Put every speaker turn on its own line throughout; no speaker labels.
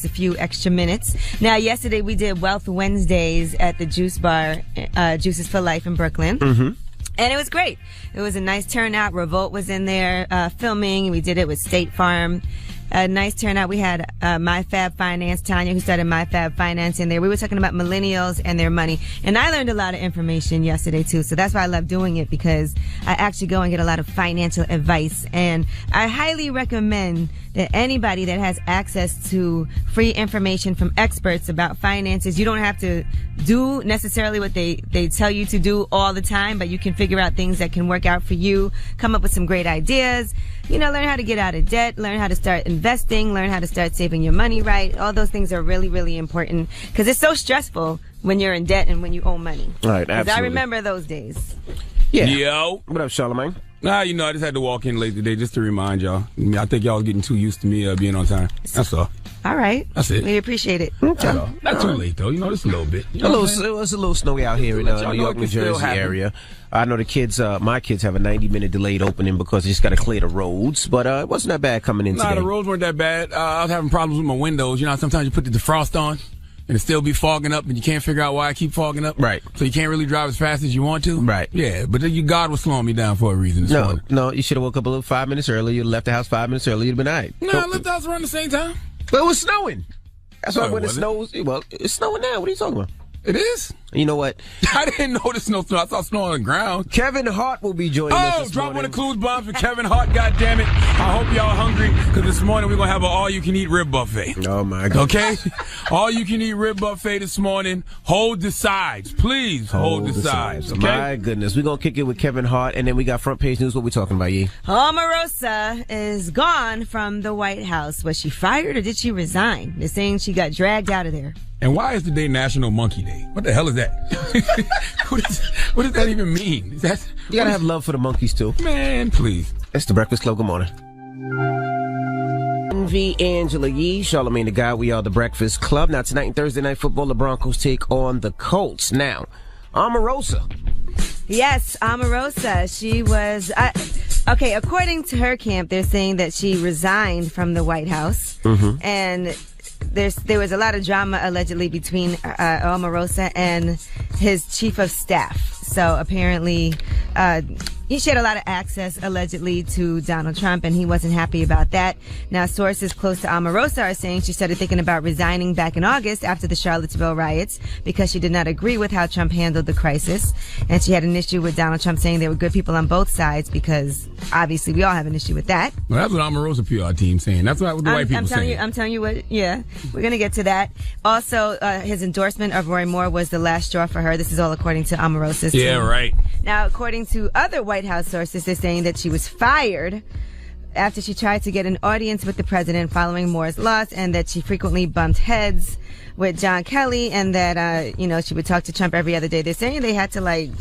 a few extra minutes. Now, yesterday we did Wealth Wednesdays at the Juice Bar, Juices for Life in Brooklyn.
Mm-hmm.
And it was great. It was a nice turnout. Revolt was in there filming. We did it with State Farm. A nice turnout. We had MyFab Finance, Tanya, who started MyFab Finance in there. We were talking about millennials and their money. And I learned a lot of information yesterday, too. So that's why I love doing it, because I actually go and get a lot of financial advice. And I highly recommend that anybody that has access to free information from experts about finances, you don't have to do necessarily what they tell you to do all the time, but you can figure out things that can work out for you, come up with some great ideas, learn how to get out of debt, learn how to start investing, learn how to start saving your money right. All those things are really, really important, because it's so stressful when you're in debt and when you owe money.
All right, absolutely.
I remember those days.
Yeah.
Yo.
What up, Charlamagne?
I just had to walk in late today just to remind y'all. I think y'all was getting too used to me being on time. That's all.
All right.
That's it.
We appreciate it.
Okay.
Not too late, though. Just a little bit.
It was a little snowy out here in New York, New Jersey area. I know the kids, my kids have a 90-minute delayed opening because they just got to clear the roads. But it wasn't that bad coming in today.
The roads weren't that bad. I was having problems with my windows. Sometimes you put the defrost on and it still be fogging up and you can't figure out why I keep fogging up.
Right.
So you can't really drive as fast as you want to.
Right.
Yeah, but God was slowing me down for a reason this morning.
No, you should have woke up a little 5 minutes early. You left the house 5 minutes early. You'd have been all right.
No, I left the house around the same time.
But it was snowing. That's why when it
was
snows, well, it's snowing now. What are you talking about?
It is?
You know what?
I didn't know the snow. I saw snow on the ground.
Kevin Hart will be joining us this
drop
morning.
one of the clues bombs for Kevin Hart, goddammit. I hope y'all hungry, because this morning we're going to have an all-you-can-eat rib buffet.
Oh, my God.
Okay? All-you-can-eat rib buffet this morning. Hold the sides. Please hold the sides. Okay?
My goodness. We're going to kick it with Kevin Hart, and then we got front page news. What we talking about, Yee?
Omarosa is gone from the White House. Was she fired or did she resign? They're saying she got dragged out of there.
And why is today National Monkey Day? What the hell is that? What does that even mean?
You gotta have love for the monkeys, too.
Man, please.
It's the Breakfast Club. Good morning. V. Angela Yee, Charlamagne the Guy. We are the Breakfast Club. Now, tonight in Thursday Night Football, the Broncos take on the Colts. Now, Omarosa.
Yes, Omarosa. She was... okay, according to her camp, they're saying that she resigned from the White House. Mm-hmm. And... There was a lot of drama allegedly between Omarosa and his chief of staff. So apparently, she had a lot of access allegedly to Donald Trump, and he wasn't happy about that. Now, sources close to Omarosa are saying she started thinking about resigning back in August after the Charlottesville riots because she did not agree with how Trump handled the crisis, and she had an issue with Donald Trump saying there were good people on both sides, because obviously we all have an issue with that.
Well, that's what Omarosa PR team's saying. That's what the white people saying.
I'm telling you what. Yeah, we're gonna get to that. Also, his endorsement of Roy Moore was the last straw for her. This is all according to Omarosa's team.
Yeah, right.
Now, according to other White House sources, they're saying that she was fired after she tried to get an audience with the president following Moore's loss, and that she frequently bumped heads with John Kelly, and that, she would talk to Trump every other day. They're saying they had to,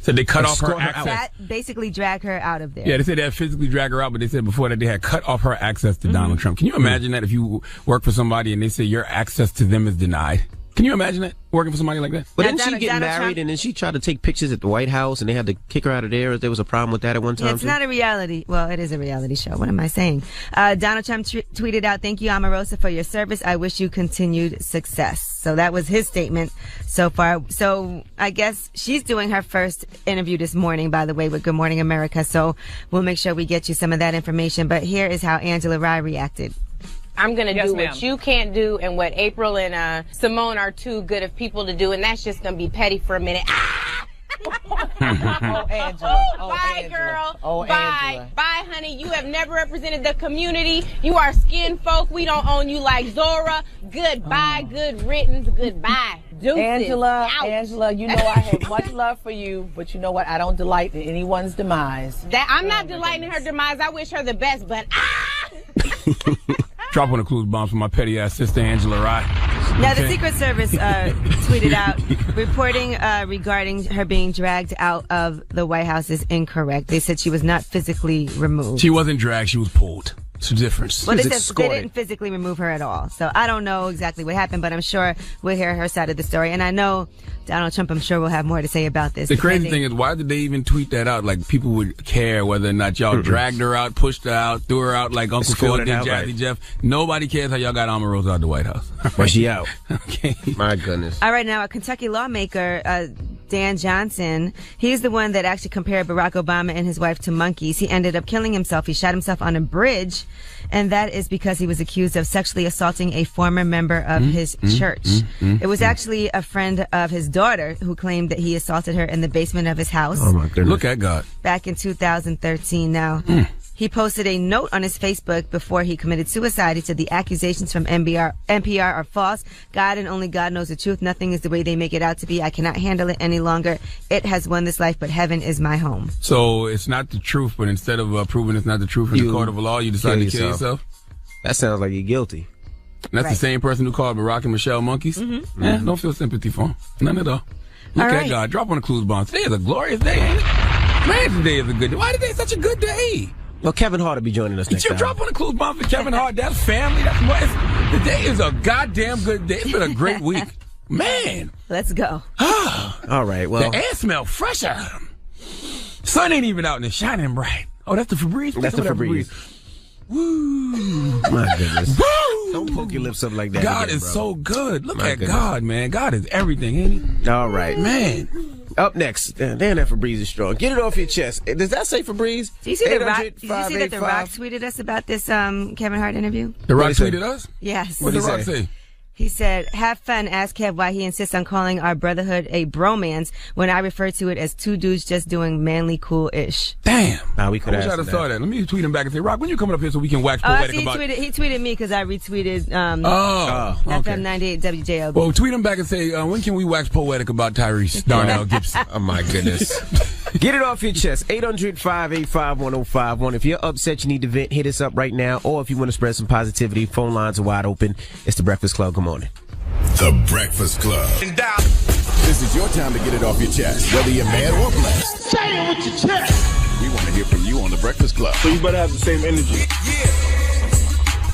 So they cut off her access.
Basically drag her out of there.
Yeah, they said they had physically drag her out, but they said before that they had cut off her access to Donald Trump. Can you imagine that if you work for somebody and they say your access to them is denied? Can you imagine that, working for somebody like that?
But didn't she get married and then she tried to take pictures at the White House and they had to kick her out of there? There was a problem with that at one time?
Yeah, it's not a reality. Well, it is a reality show. What am I saying? Donald Trump tweeted out, "Thank you, Omarosa, for your service. I wish you continued success." So that was his statement so far. So I guess she's doing her first interview this morning, by the way, with Good Morning America. So we'll make sure we get you some of that information. But here is how Angela Rye reacted.
I'm going to do what you can't do and what April and Simone are too good of people to do, and that's just going to be petty for a minute. Ah!
Oh, Angela. Oh,
bye,
Angela.
girl.
Oh,
bye.
Angela.
Bye, honey. You have never represented the community. You are skin folk. We don't own you like Zora. Goodbye. Good riddance. Goodbye. Deuces.
Angela, you know I have much love for you, but you know what? I don't delight in anyone's demise.
I'm not delighting in her demise. I wish her the best, but
Drop one of the clues bombs for my petty ass sister Angela Rye.
Now, the Secret Service tweeted out, reporting regarding her being dragged out of the White House is incorrect. They said she was not physically removed.
She wasn't dragged. She was pulled. It's a difference.
Well, they didn't physically remove her at all. So I don't know exactly what happened, but I'm sure we'll hear her side of the story. And I know Donald Trump, I'm sure, will have more to say about this.
The crazy thing is, why did they even tweet that out? Like, people would care whether or not y'all dragged her out, pushed her out, threw her out like Uncle Phil did Jazzy Jeff. Nobody cares how y'all got Omarosa out the White House.
Well, she out.
Okay.
My goodness.
All right, now a Kentucky lawmaker, Dan Johnson, he's the one that actually compared Barack Obama and his wife to monkeys. He ended up killing himself. He shot himself on a bridge, and that is because he was accused of sexually assaulting a former member of his church. It was actually a friend of his daughter who claimed that he assaulted her in the basement of his house.
Oh, my goodness.
Look at God.
Back in 2013 now. He posted a note on his Facebook before he committed suicide. He said, the accusations from NPR are false. God and only God knows the truth. Nothing is the way they make it out to be. I cannot handle it any longer. It has won this life, but heaven is my home.
So it's not the truth, but instead of proving it's not the truth in the court of law, you decided to kill yourself?
That sounds like you're guilty.
And that's the same person who called Barack and Michelle monkeys? Don't feel sympathy for him. None at all. Look at God. Drop on the clues bomb. Today is a glorious day, ain't it? Man, today is a good day. Why today is such a good day?
Well, Kevin Hart will be joining us next time.
Drop on the clues bomb for Kevin Hart. That's family. That's what. Today is a goddamn good day. It's been a great week. Man.
Let's go.
All right, well.
The air smells fresher. Sun ain't even out and it's shining bright. Oh, that's the Febreze?
That's the Febreze.
Woo.
My goodness.
Woo.
Don't poke your lips up like that.
God
again,
is
bro.
so good. Look
My
at
goodness.
God, man. God is everything, ain't he?
All right.
Man.
Up next, damn, that Febreze is strong. Get it off your chest. Does that say Febreze?
Did you see that The Rock tweeted us about this Kevin Hart interview?
The Rock tweeted us?
Yes.
What did The Rock say?
He said, have fun, ask Kev why he insists on calling our brotherhood a bromance when I refer to it as two dudes just doing manly cool-ish.
Damn.
We could
I wish I'd have saw that. Let me tweet him back and say, Rock, when you coming up here so we can wax poetic about it?
He tweeted me because I retweeted
okay.
FM 98 WJLB.
Well, tweet him back and say, when can we wax poetic about Tyrese Darnell Gibson?
Oh, my goodness. Get it off your chest. 800-585-1051. If you're upset, you need to vent, hit us up right now. Or if you want to spread some positivity, phone lines are wide open. It's The Breakfast Club. Good morning.
The Breakfast Club. This is your time to get it off your chest, whether you're mad or blessed.
Say it with your chest.
We want to hear from you on The Breakfast Club.
So you better have the same energy.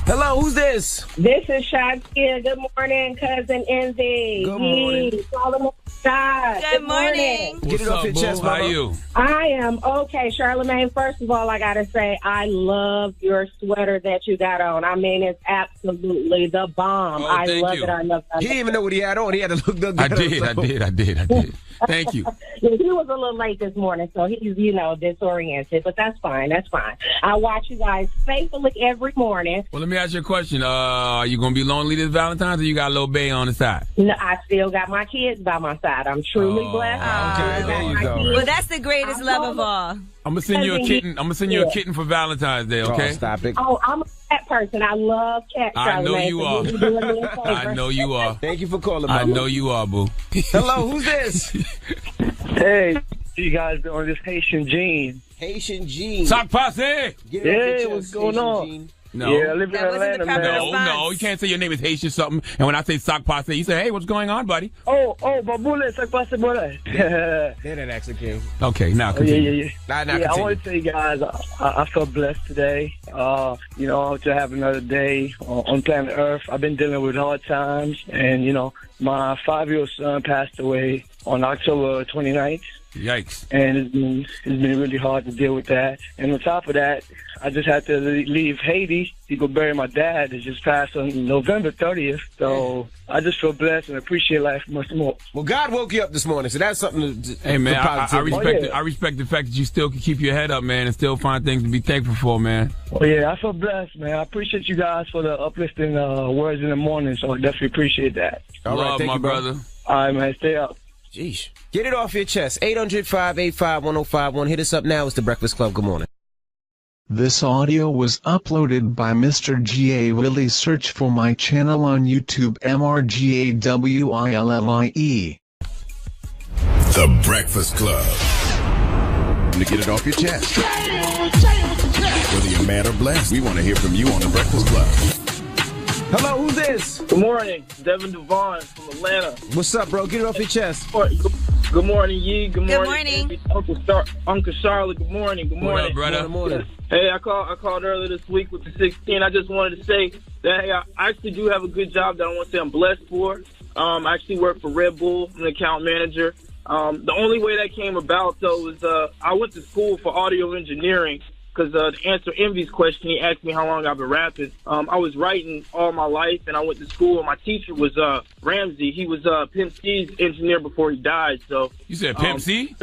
Hello, who's this?
This is Shakia. Good morning, Cousin Envy.
Good morning.
Good morning.
Get it off your chest,
How
mama.
are you?
I am okay, Charlamagne. First of all, I got to say, I love your sweater that you got on. I mean, it's absolutely the bomb.
Oh,
I
thank
love
you.
it. I love it.
He didn't even know what he had on. He had to look up.
I did. Thank you.
He was a little late this morning, so he's, disoriented, but that's fine. That's fine. I watch you guys faithfully every morning.
Well, let me ask you a question. Are you going to be lonely this Valentine's or you got a little bae on the side?
No, I still got my kids by my side. I'm truly blessed.
Okay, there you go.
Well, that's the greatest love of all.
I'm going to send you a kitten. I'm going to send you a kitten for Valentine's Day, okay?
Oh, stop it.
Oh, I'm a cat person. I love cats.
I know you are. I know you are.
Thank you for calling, mama.
I know you are, boo.
Hello, who's this?
Hey, you guys doing this Haitian Gene?
Haitian Gene.
Sock posse!
Get it off your
Hey,
chest,
what's going
Haitian
on?
Gene.
No.
Yeah, I live in
That wasn't
Atlanta,
the proper
man.
response.
You can't say your name is Haitian something. And when I say sock passe, you say, hey, what's going on, buddy?
Oh, Baboule, ça passe boule.
There that actually came.
Okay, now continue.
Yeah.
Nah,
I
continue.
want to tell you guys, I feel blessed today. To have another day on planet Earth. I've been dealing with hard times, and my 5-year-old son passed away on October 29th.
Yikes.
And it's been really hard to deal with that. And on top of that, I just had to leave Haiti to go bury my dad that just passed on November 30th. So I just feel blessed and appreciate life much more.
Well, God woke you up this morning, so that's something to
Hey, man, I respect
yeah.
I respect the fact that you still can keep your head up, man, and still find things to be thankful for, man.
Oh, yeah, I feel blessed, man. I appreciate you guys for the uplifting words in the morning, so I definitely appreciate that.
All right,
Love,
thank
my
you, bro.
brother.
All right, man, stay up.
Jeez. Get it off your chest. 800-585-1051. Hit us up now. It's The Breakfast Club. Good morning.
This audio was uploaded by Mr. G.A. Willie. Search for my channel on YouTube, MRGAWILLIE.
The Breakfast Club. To get it off your chest. Whether you're mad or blessed, we want to hear from you on The Breakfast Club.
Hello, who's this?
Good morning. Devin Devon from Atlanta.
What's up, bro? Get it off your chest.
Good morning, Yee. Good morning.
Good morning.
Uncle Charlotte, good morning. Good morning.
What up, brother?
Good morning.
Hey, I called earlier this week with the 16. I just wanted to say that, hey, I actually do have a good job that I want to say I'm blessed for. I actually work for Red Bull. I'm an account manager. The only way that came about, though, is I went to school for audio engineering because to answer Envy's question, he asked me how long I've been rapping. I was writing all my life, and I went to school, and my teacher was Ramsey. He was Pimp C's engineer before he died. So
You said Pimp C?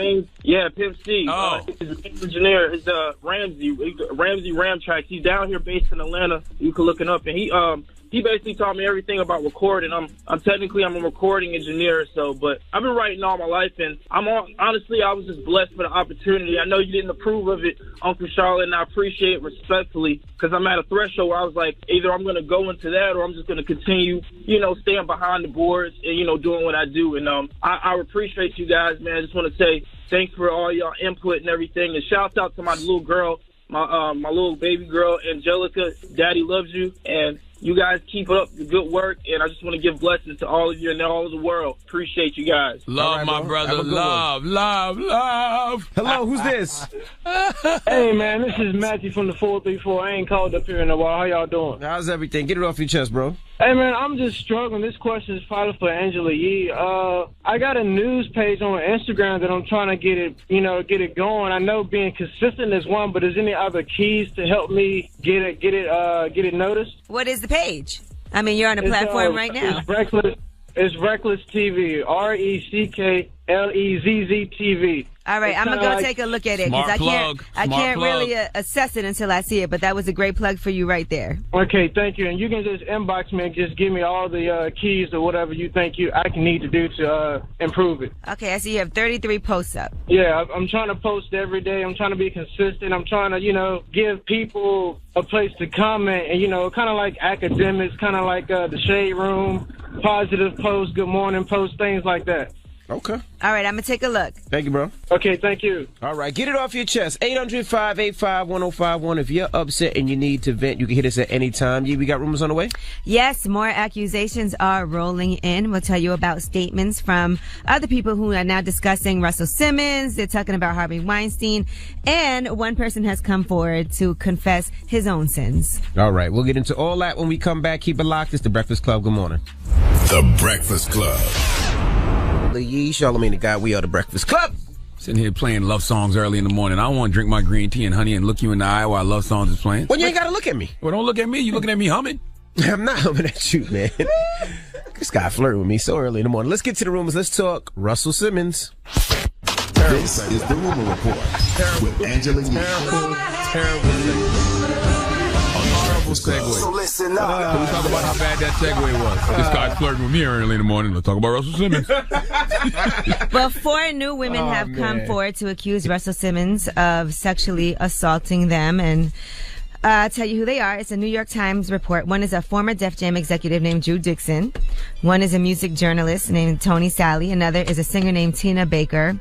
Yeah, Pimp C.
Oh.
His engineer is Ramsey Ramtracks. He's down here based in Atlanta. You can look him up, and he basically taught me everything about recording. I'm technically a recording engineer, but I've been writing all my life, and honestly, I was just blessed for the opportunity. I know you didn't approve of it, Uncle Charlotte, and I appreciate it respectfully, because I'm at a threshold where I was like, either I'm going to go into that or I'm just going to continue, staying behind the boards and, doing what I do. And I appreciate you guys, man. I just want to say thanks for all y'all input and everything. And shouts out to my little girl, my little baby girl, Angelica. Daddy loves you. And you guys keep up the good work, and I just want to give blessings to all of you and all over the world. Appreciate you guys.
Love, right, my brother. Love.
Hello, who's this?
Hey, man, this is Matthew from the 434. I ain't called up here in a while. How y'all doing?
How's everything? Get it off your chest, bro.
Hey, man, I'm just struggling. This question is probably for Angela Yee. I got a news page on Instagram that I'm trying to get it going. I know being consistent is one, but is any other keys to help me get it noticed?
What is the page? I mean, you're on a platform right now.
It's Reckless TV. RECKLEZZ TV.
All right, I'm gonna go take a look at it because I can't really assess it until I see it. But that was a great plug for you right there.
Okay, thank you. And you can just inbox me and just give me all the keys or whatever you think I can need to do to improve it.
Okay, I see you have 33 posts up.
Yeah, I'm trying to post every day. I'm trying to be consistent. I'm trying to give people a place to comment and kind of like academics, kind of like the Shade Room, positive posts, good morning posts, things like that.
Okay.
All right, I'm going to take a look.
Thank you, bro.
Okay, thank you.
All right, get it off your chest. 800-585-1051. If you're upset and you need to vent, you can hit us at any time. We got rumors on the way?
Yes, more accusations are rolling in. We'll tell you about statements from other people who are now discussing Russell Simmons. They're talking about Harvey Weinstein. And one person has come forward to confess his own sins.
All right, we'll get into all that when we come back. Keep it locked. It's The Breakfast Club. Good morning.
The Breakfast Club.
Yee, Charlamagne the Guy. We are The Breakfast Club.
Sitting here playing love songs early in the morning. I want to drink my green tea and honey and look you in the eye while love songs is playing.
Well, you ain't got to look at me.
Well, don't look at me. You looking at me humming.
I'm not humming at you, man. This guy flirting with me so early in the morning. Let's get to the rumors. Let's talk Russell Simmons.
This is the Rumor Report with Angela Yee.
Terrible segue.
So listen up.
Can we talk about how bad that segue was? This guy's flirting with me early in the morning. Let's talk about Russell Simmons.
Well, 4 new women have come forward to accuse Russell Simmons of sexually assaulting them. And I'll tell you who they are. It's a New York Times report. One is a former Def Jam executive named Drew Dixon. One is a music journalist named Tony Sally. Another is a singer named Tina Baker.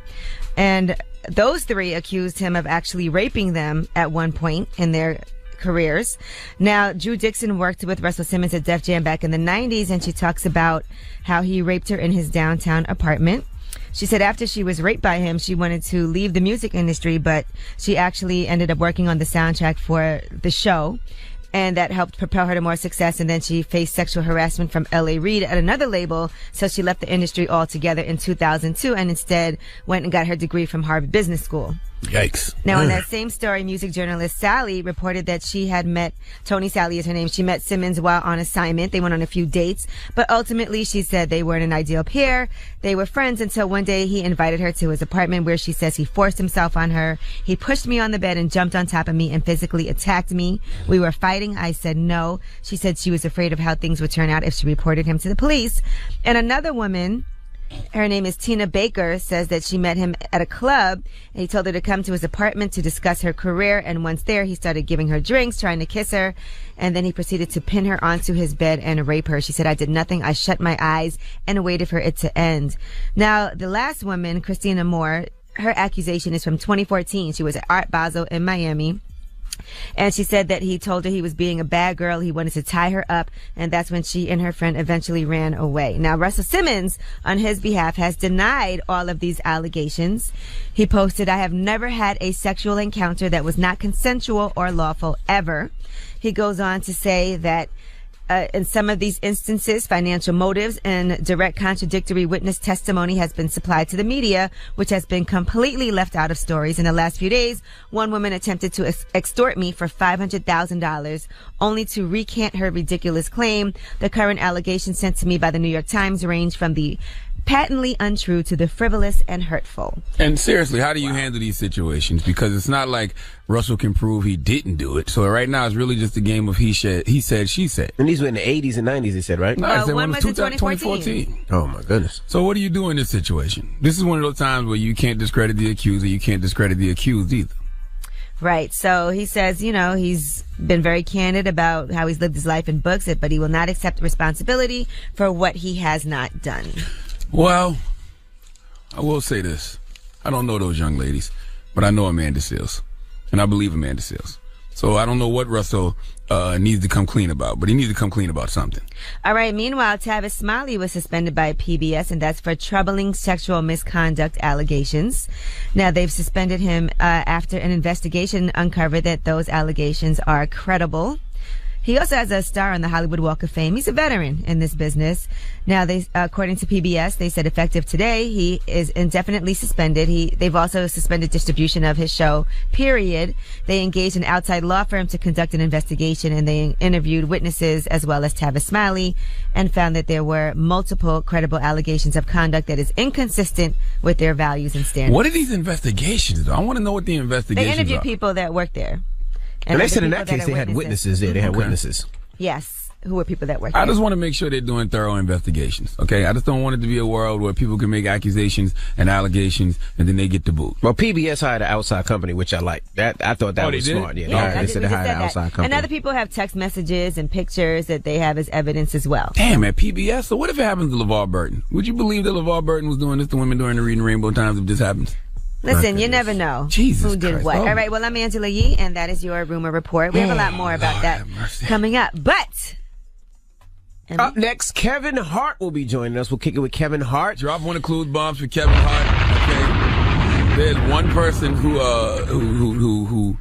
And those 3 accused him of actually raping them at one point in their careers. Now, Drew Dixon worked with Russell Simmons at Def Jam back in the 90s, and she talks about how he raped her in his downtown apartment. She said after she was raped by him, she wanted to leave the music industry, but she actually ended up working on the soundtrack for the show, and that helped propel her to more success. And then she faced sexual harassment from L.A. Reid at another label, so she left the industry altogether in 2002 and instead went and got her degree from Harvard Business School.
Yikes.
Now, in that same story, music journalist Sally reported that she had met, Tony Sally is her name, she met Simmons while on assignment. They went on a few dates, but ultimately she said they weren't an ideal pair. They were friends until one day he invited her to his apartment, where she says he forced himself on her. He pushed me on the bed and jumped on top of me and physically attacked me. We were fighting. I said no. She said she was afraid of how things would turn out if she reported him to the police. And another woman, her name is Tina Baker, says that she met him at a club and he told her to come to his apartment to discuss her career. And once there, he started giving her drinks, trying to kiss her. And then he proceeded to pin her onto his bed and rape her. She said, I did nothing. I shut my eyes and waited for it to end. Now, the last woman, Christina Moore, her accusation is from 2014. She was at Art Basel in Miami. And she said that he told her he was being a bad girl. He wanted to tie her up. And that's when she and her friend eventually ran away. Now, Russell Simmons, on his behalf, has denied all of these allegations. He posted, "I have never had a sexual encounter that was not consensual or lawful ever." He goes on to say that in some of these instances, financial motives and direct contradictory witness testimony has been supplied to the media, which has been completely left out of stories. In the last few days, one woman attempted to extort me for $500,000, only to recant her ridiculous claim. The current allegations sent to me by the New York Times range from the patently untrue to the frivolous and hurtful.
And seriously, how do you handle these situations? Because it's not like Russell can prove he didn't do it. So right now it's really just a game of he said, she said.
And these were in the 80s and 90s, they said, right?
No, I said one was in 2014.
Oh, my goodness.
So what do you do in this situation? This is one of those times where you can't discredit the accuser, you can't discredit the accused either.
Right. So he says, he's been very candid about how he's lived his life in books, but he will not accept responsibility for what he has not done.
Well, I will say this. I don't know those young ladies, but I know Amanda Seales, and I believe Amanda Seales. So I don't know what Russell needs to come clean about, but he needs to come clean about something.
All right. Meanwhile, Tavis Smiley was suspended by PBS, and that's for troubling sexual misconduct allegations. Now, they've suspended him after an investigation uncovered that those allegations are credible. He also has a star on the Hollywood Walk of Fame. He's a veteran in this business. Now, according to PBS, they said effective today, he is indefinitely suspended. They've also suspended distribution of his show, period. They engaged an outside law firm to conduct an investigation, and they interviewed witnesses as well as Tavis Smiley and found that there were multiple credible allegations of conduct that is inconsistent with their values and standards.
What are these investigations? I want to know what the investigations are.
They interviewed people that work there.
And they said in that case they had witnesses there. They had witnesses.
Yes, who were people that worked
I just want to make sure they're doing thorough investigations, okay? I just don't want it to be a world where people can make accusations and allegations and then they get the boot.
Well, PBS hired an outside company, which I like. I thought that was smart. Yeah, they said they hired an outside company.
And other people have text messages and pictures that they have as evidence as well.
Damn, man, PBS? So what if it happens to LeVar Burton? Would you believe that LeVar Burton was doing this to women during the Reading Rainbow Times if this happens?
Listen, you never know who did what. All right, well, I'm Angela Yee, and that is your rumor report. We have a lot more about that coming up. But
up next, Kevin Hart will be joining us. We'll kick it with Kevin Hart.
Drop one of clues bombs for Kevin Hart. Okay, there's one person who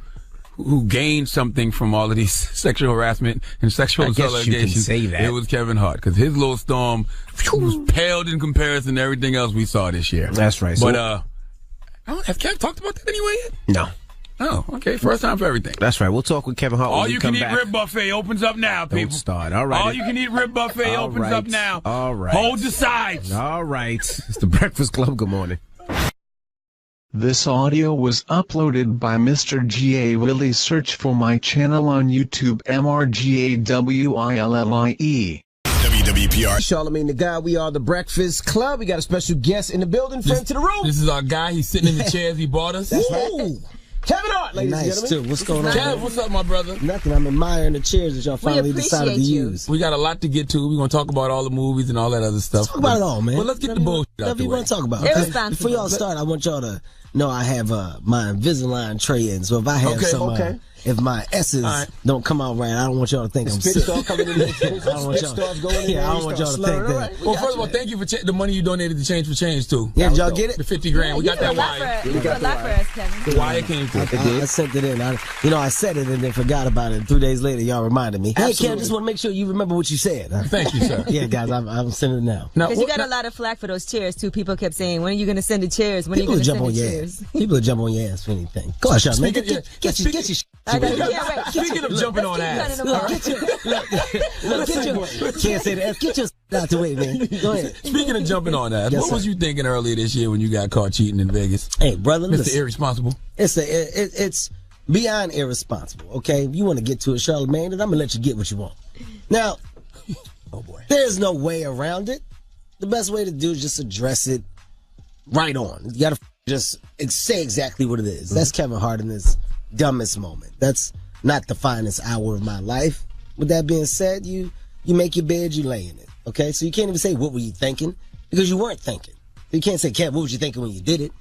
gained something from all of these sexual harassment and sexual assault allegations. It was Kevin Hart, because his little storm was paled in comparison to everything else we saw this year.
That's right.
But have Kev talked about that anyway yet?
No.
Oh, okay. First time for everything.
That's right. We'll talk with Kevin Hart.
All you can eat rib buffet opens up now, people.
Don't start. All right.
All you can eat rib buffet opens up now.
All right.
Hold the sides.
All right. It's the Breakfast Club. Good morning.
This audio was uploaded by Mr. G.A. Willie. Search for my channel on YouTube, MRGAWILLIE.
WWPR.
Charlamagne the Guy. We are the Breakfast Club. We got a special guest in the building. Friend to the room.
This is our guy. He's sitting in the chairs he bought us.
That's right. Kevin Hart, ladies and gentlemen.
Too. What's going on?
Kev, what's up, my brother?
Nothing. I'm admiring the chairs that y'all finally decided to use.
We got a lot to get to. We're going to talk about all the movies and all that other stuff.
Talk about it all, man.
Well, let's get the bullshit out the way.
Whatever you want to talk about. Okay? Before y'all start, I want y'all to know I have my Invisalign tray in. So if I have if my S's don't come out right, I don't want y'all to think I'm sick.
Spit coming in there. I don't want y'all to
think that.
Well, first of all, thank you for the money you donated to Change for Change, too.
Yeah, did y'all get it?
The 50 grand. We got that wire.
You got a lot for us, Kevin.
The wire came through.
I sent it in. I said it and then forgot about it. 3 days later, y'all reminded me. Hey, Kev, just want to make sure you remember what you said.
Thank you, sir.
Yeah, guys, I'm sending it now.
Because you got a lot of flack for those chairs, too. People kept saying, when are you going to send the chairs? When are you going to send the chairs?
People will jump on your ass for anything. Go on, Charlamagne. Get your
Speaking of jumping on ass.
Can't say that. Get your out the way, man. Go ahead.
Speaking of jumping on ass, what was you thinking earlier this year when you got caught cheating in Vegas?
Hey, brother,
Mr. Irresponsible.
It's beyond irresponsible, okay? If you want to get to it, Charlamagne, then I'm going to let you get what you want. Now, there's no way around it. The best way to do is just address it right on. You got to just say exactly what it is. That's Kevin Hart in his dumbest moment. That's not the finest hour of my life. With that being said, you make your bed, you lay in it. Okay? So you can't even say, what were you thinking? Because you weren't thinking. You can't say, Kev, what was you thinking when you did it?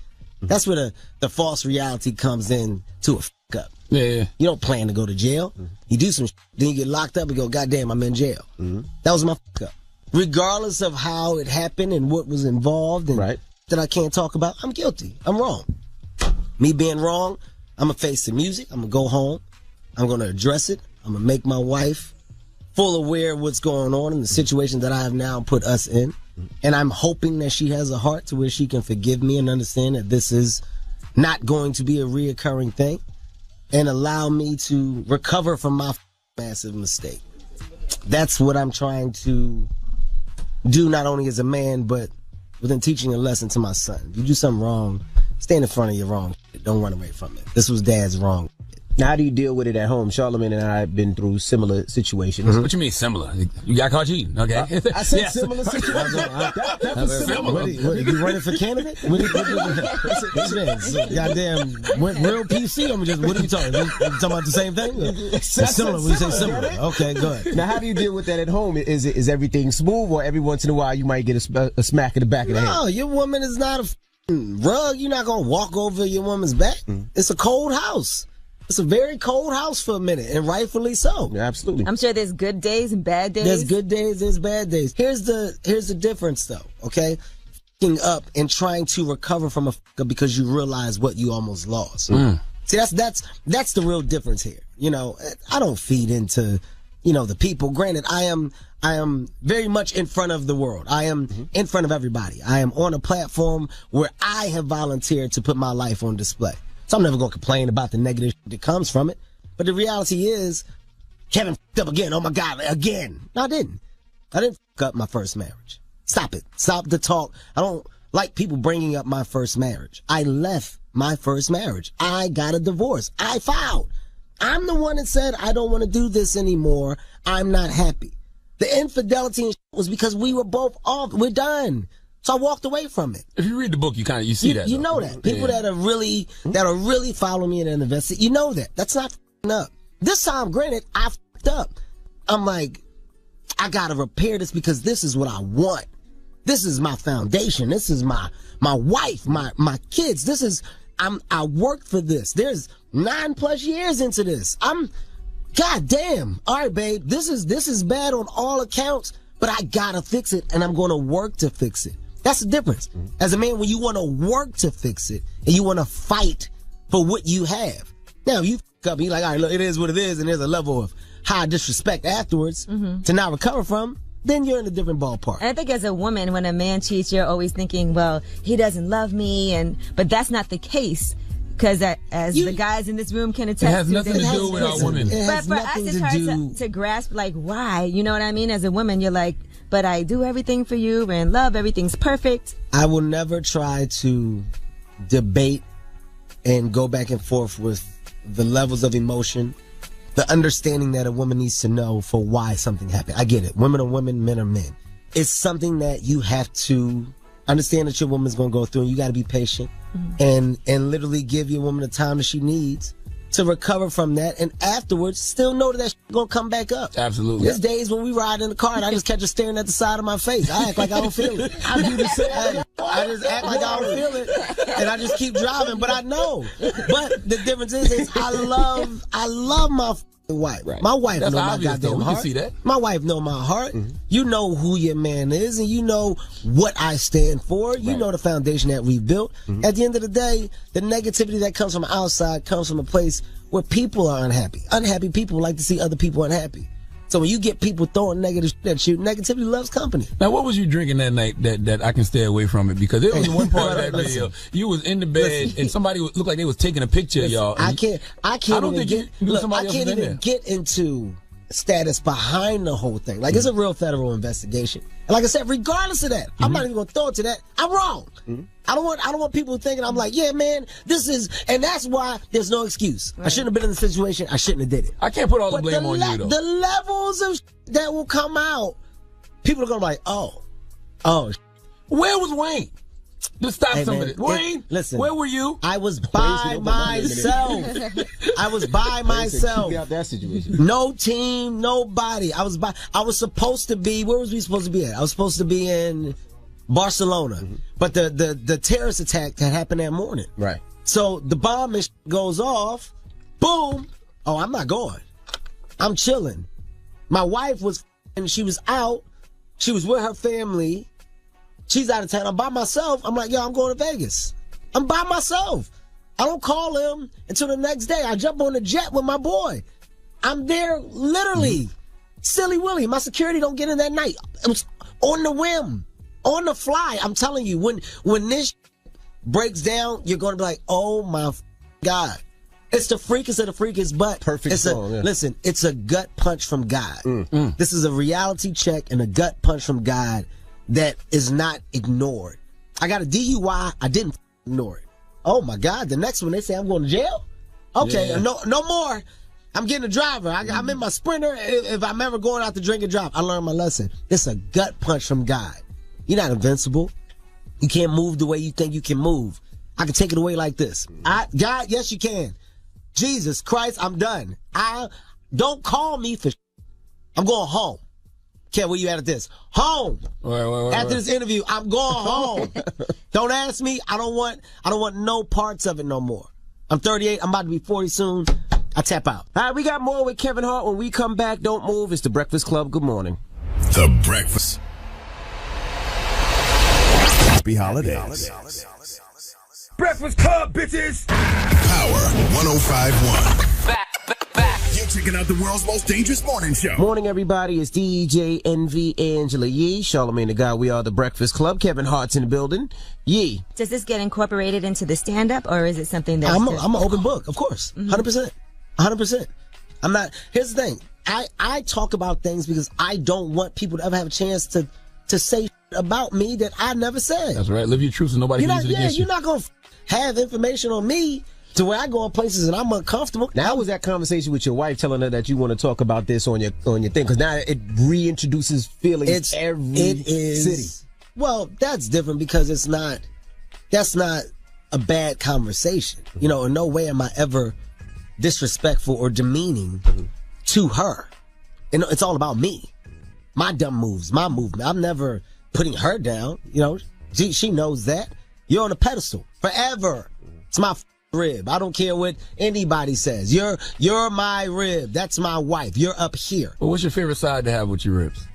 That's where the false reality comes in to a up.
Yeah.
You don't plan to go to jail. You do some then you get locked up and go, goddamn, I'm in jail. That was my fuck up. Regardless of how it happened and what was involved and that I can't talk about, I'm guilty. I'm wrong. Me being wrong, I'm going to face the music. I'm going to go home. I'm going to address it. I'm going to make my wife full aware of what's going on and the situation that I have now put us in. And I'm hoping that she has a heart to where she can forgive me and understand that this is not going to be a reoccurring thing and allow me to recover from my massive mistake. That's what I'm trying to do, not only as a man, but within teaching a lesson to my son. If you do something wrong, stand in front of your wrong. Don't run away from it. This was Dad's wrong.
Now, how do you deal with it at home? Charlamagne and I have been through similar situations.
What you mean similar? You got caught cheating, okay?
I said similar situations. That was similar. What, you running for candidate? This man's goddamn went real PC. What are you talking? You talking about the same thing? Similar. We say similar. Okay, good.
Now, how do you deal with that at home? Is everything smooth, or every once in a while you might get a smack in the back of the head?
No, your woman is not a rug. You're not gonna walk over your woman's back. It's a cold house. It's a very cold house for a minute, and rightfully so.
Yeah, absolutely.
I'm sure there's good days and bad days.
There's good days, there's bad days. Here's the difference, though, okay? F***ing up and trying to recover from a f***up because you realize what you almost lost. See, that's the real difference here. You know, I don't feed into, the people. Granted, I am very much in front of the world. I am in front of everybody. I am on a platform where I have volunteered to put my life on display. So I'm never going to complain about the negative that comes from it. But the reality is, Kevin f***ed up again. Oh, my God, again. No, I didn't. I didn't f*** up my first marriage. Stop it. Stop the talk. I don't like people bringing up my first marriage. I left my first marriage. I got a divorce. I filed. I'm the one that said, I don't want to do this anymore. I'm not happy. The infidelity was because we were both off. We're done. So I walked away from it.
If you read the book, you see that.
You know that. People that are really following me and invested, you know that. That's not f***ing up. This time, granted, I f***ed up. I'm like, I gotta repair this because this is what I want. This is my foundation. This is my wife, my kids. I worked for this. There's 9+ years into this. God damn. All right, babe. This is bad on all accounts, but I gotta fix it, and I'm gonna work to fix it. That's the difference. As a man, when you want to work to fix it and you want to fight for what you have. Now, if you f*** up and you're like, all right, look, it is what it is, and there's a level of high disrespect afterwards to not recover from, then you're in a different ballpark.
And I think as a woman, when a man cheats, you're always thinking, well, he doesn't love me, but that's not the case. Because the guys in this room can attest,
it has nothing to do with our women.
But for us, it's hard to grasp, like, why? You know what I mean? As a woman, you're like, but I do everything for you. We're in love. Everything's perfect.
I will never try to debate and go back and forth with the levels of emotion, the understanding that a woman needs to know for why something happened. I get it. Women are women, men are men. It's something that you have to understand that your woman's going to go through, and you got to be patient and literally give your woman the time that she needs to recover from that, and afterwards still know that gonna come back up.
Absolutely.
There's days when we ride in the car and I just catch her staring at the side of my face. I act like I don't feel it. I do the same. I just act like I don't feel it, and I just keep driving. But I know. But the difference is I love my wife. Right. My wife knows my goddamn heart.
See that.
My wife know my heart. You know who your man is, and you know what I stand for. You know the foundation that we've built. At the end of the day, the negativity that comes from outside comes from a place where people are unhappy. Unhappy people like to see other people unhappy. So when you get people throwing negative shit at you, negativity loves company.
Now, what was you drinking that night that I can stay away from it? Because there was one part of that video. You was in the bed and somebody looked like they was taking a picture of y'all.
I can't even get into status behind the whole thing. Like, it's a real federal investigation. And like I said, regardless of that, I'm not even going to throw it to that. I'm wrong. I don't want people thinking I'm like, yeah, man, and that's why there's no excuse. I shouldn't have been in the situation. I shouldn't have did it.
I can't put all the blame on you, though.
The levels of that will come out, people are going to be like, oh.
Where was Wayne? To stop some of it. Wayne,
listen,
where were you?
I was by myself. I was by myself.
Keep out that situation.
No team, nobody. I was supposed to be, where was we supposed to be at? I was supposed to be in Barcelona. But the terrorist attack had happened that morning.
Right.
So the bomb goes off, Boom. Oh, I'm not going. I'm chilling. My wife was, and she was out. She was with her family. She's out of town. I'm by myself. I'm like, yo, I'm going to Vegas. I'm by myself. I don't call him until the next day. I jump on the jet with my boy. I'm there literally. Silly Willy. My security don't get in that night. It was on the whim, on the fly. I'm telling you, when this breaks down, you're going to be like, oh my God. It's the freakest of the freakest, but
perfect song,
listen, it's a gut punch from God. This is a reality check and a gut punch from God that is not ignored. I got a DUI. I didn't ignore it. Oh my God. The next one, they say I'm going to jail. Okay. No more. I'm getting a driver. I'm in my Sprinter. If I'm ever going out to drink and drive, I learned my lesson. It's a gut punch from God. You're not invincible. You can't move the way you think you can move. I can take it away like this. God, yes, you can. Jesus Christ, I'm done. Don't call me for I'm going home. Kev, where you at this? Home. After this interview, I'm going home. Don't ask me. I don't want no parts of it no more. I'm 38. I'm about to be 40 soon. I tap out.
All right, we got more with Kevin Hart. When we come back, don't move. It's The Breakfast Club. Good morning.
The Breakfast. Happy holidays.
Breakfast Club, bitches.
Power 105.1. Back. You're checking out the world's most dangerous morning show.
Morning, everybody. It's DJ Envy, Angela Yee, Charlamagne the God. We are The Breakfast Club. Kevin Hart's in the building. Yee.
Does this get incorporated into the stand-up, or is it something that's
I'm an open book, of course. 100%. 100%. I'm not. Here's the thing. I talk about things because I don't want people to ever have a chance to say about me that I never said.
That's right. Live your truth so nobody can use it against you.
You're not going to have information on me to where I go in places and I'm uncomfortable.
Now, was that conversation with your wife telling her that you want to talk about this on your thing? Because now it reintroduces feelings every city.
Well, that's different because that's not a bad conversation. You know, in no way am I ever disrespectful or demeaning to her. And it's all about me. My dumb moves, my movement. I'm never putting her down. You know, she knows that. You're on a pedestal forever. It's my rib. I don't care what anybody says. You're my rib. That's my wife. You're up here.
Well, what's your favorite side to have with your ribs?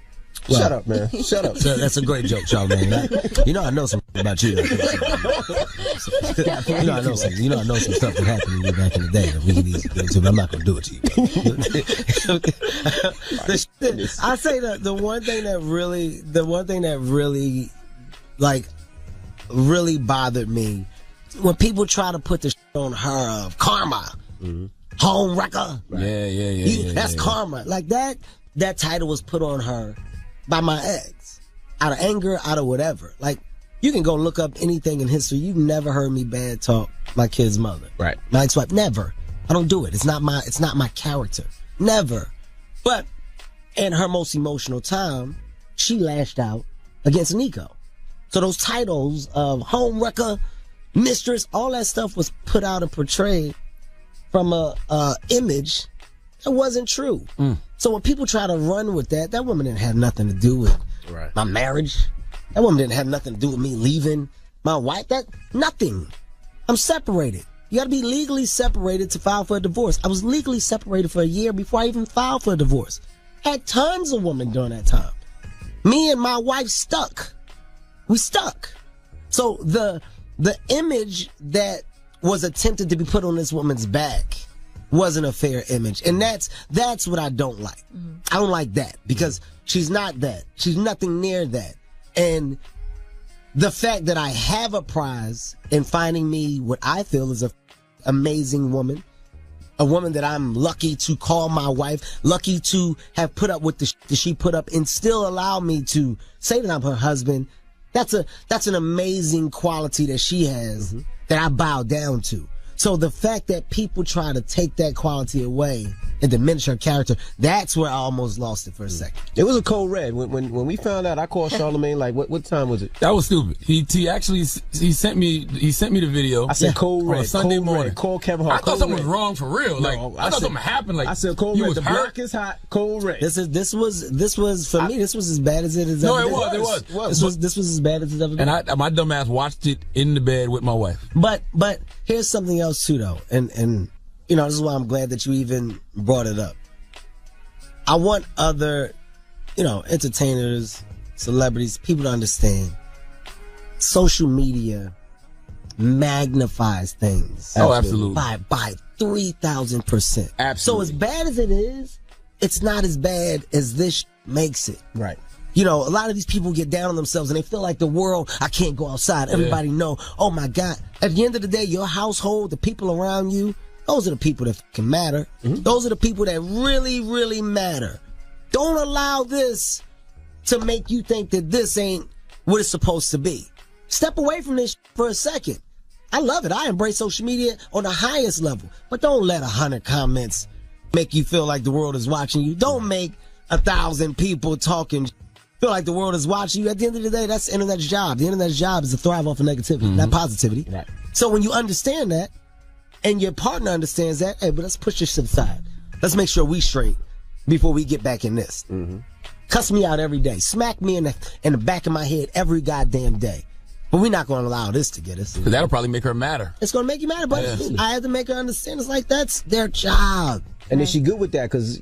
Well, shut up, man. Shut up. That's a great joke, Charlamagne. You know I know some about you. You know I know some stuff that happened to you back in the day that we can easily get into, but I'm not going to do it to you. I say that the one thing that really bothered me when people try to put the shit on her of karma, home wrecker.
Yeah.
That's karma. Like that title was put on her by my ex, out of anger, out of whatever. Like, you can go look up anything in history. You've never heard me bad talk my kid's mother.
Right.
My ex-wife, never. I don't do it. It's not my character. Never. But in her most emotional time, she lashed out against Nico. So those titles of home wrecker, mistress, all that stuff was put out and portrayed from a image that wasn't true. So when people try to run with that woman didn't have nothing to do with my marriage. That woman didn't have nothing to do with me leaving my wife. Nothing. I'm separated. You got to be legally separated to file for a divorce. I was legally separated for a year before I even filed for a divorce. Had tons of women during that time. Me and my wife stuck. We stuck. So the image that was attempted to be put on this woman's back wasn't a fair image. And that's what I don't like. I don't like that because she's not that. She's nothing near that. And the fact that I have a prize in finding me what I feel is a amazing woman, a woman that I'm lucky to call my wife, lucky to have put up with the that she put up and still allow me to say that I'm her husband. That's an amazing quality that she has that I bow down to. So the fact that people try to take that quality away and diminish her character, that's where I almost lost it for a second.
It was a cold red. When we found out, I called Charlamagne, like, what time was it?
That was stupid. He actually sent me the video.
I said cold red.
On a Sunday morning.
Call Kevin Hart.
I thought something was wrong for real. Like, I thought something happened. Like,
I said cold red. The block is hot. Cold red.
This was for me. This was as bad as it has ever been.
No, it was.
This was as bad as it ever been.
And my dumb ass watched it in the bed with my wife.
But here's something else too, though, and this is why I'm glad that you even brought it up. I want other, entertainers, celebrities, people to understand social media magnifies things.
Oh, absolutely.
By 3,000%.
Absolutely.
So as bad as it is, it's not as bad as this makes it.
Right.
A lot of these people get down on themselves and they feel like the world, I can't go outside. Everybody know, oh my God. At the end of the day, your household, the people around you, those are the people that can matter. Mm-hmm. Those are the people that really, really matter. Don't allow this to make you think that this ain't what it's supposed to be. Step away from this for a second. I love it. I embrace social media on the highest level. But don't let 100 comments make you feel like the world is watching you. Don't make 1,000 people talking feel like the world is watching you. At the end of the day, that's the internet's job. The internet's job is to thrive off of negativity, not positivity. Right. So when you understand that, and your partner understands that, hey, but let's push this to the side. Let's make sure we straight before we get back in this. Mm-hmm. Cuss me out every day. Smack me in the back of my head every goddamn day. But we're not going to allow this to get us.
Because that'll probably make her madder.
It's going to make you madder, but I have to make her understand it's like that's their job.
And is she good with that? Because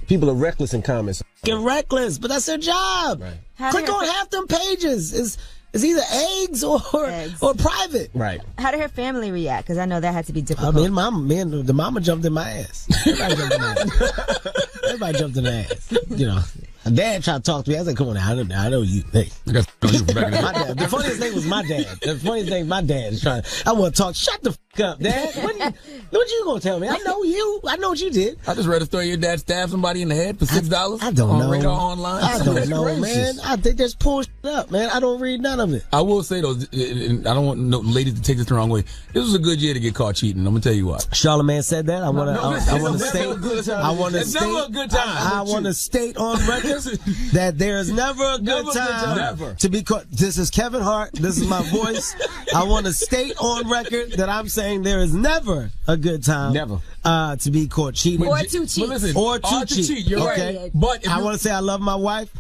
people are reckless in comments.
Get reckless, but that's their job. Right. Click on half them pages. It's either eggs or private.
Right.
How did her family react? Because I know that had to be difficult.
The mama jumped in my ass. Everybody jumped in my ass. Everybody jumped in the ass. My dad tried to talk to me. I was like, come on now, I know you. Hey. The funniest thing was my dad. The funniest thing, my dad is trying. I want to talk. Shut the fuck up, Dad. What you gonna tell me? I know you. I know what you did.
I just read a story. Your dad stabbed somebody in the head for $6.
I don't know.
Radar Online.
I don't know, man. I think that's pulled up, man. I don't read none of it.
I will say though, and I don't want no ladies to take this the wrong way. This was a good year to get caught cheating. I'm gonna tell you what.
Charlamagne said that. I want to state. I want to state.
Never a good time.
I want to state on record that there is never a good time to be caught. This is Kevin Hart. This is my voice. I want to state on record that I'm saying there is never a good time.
Never.
To be caught cheating.
Or to cheat.
Listen,
or to cheat.
You're
okay.
Right. But
I want to say I love my wife.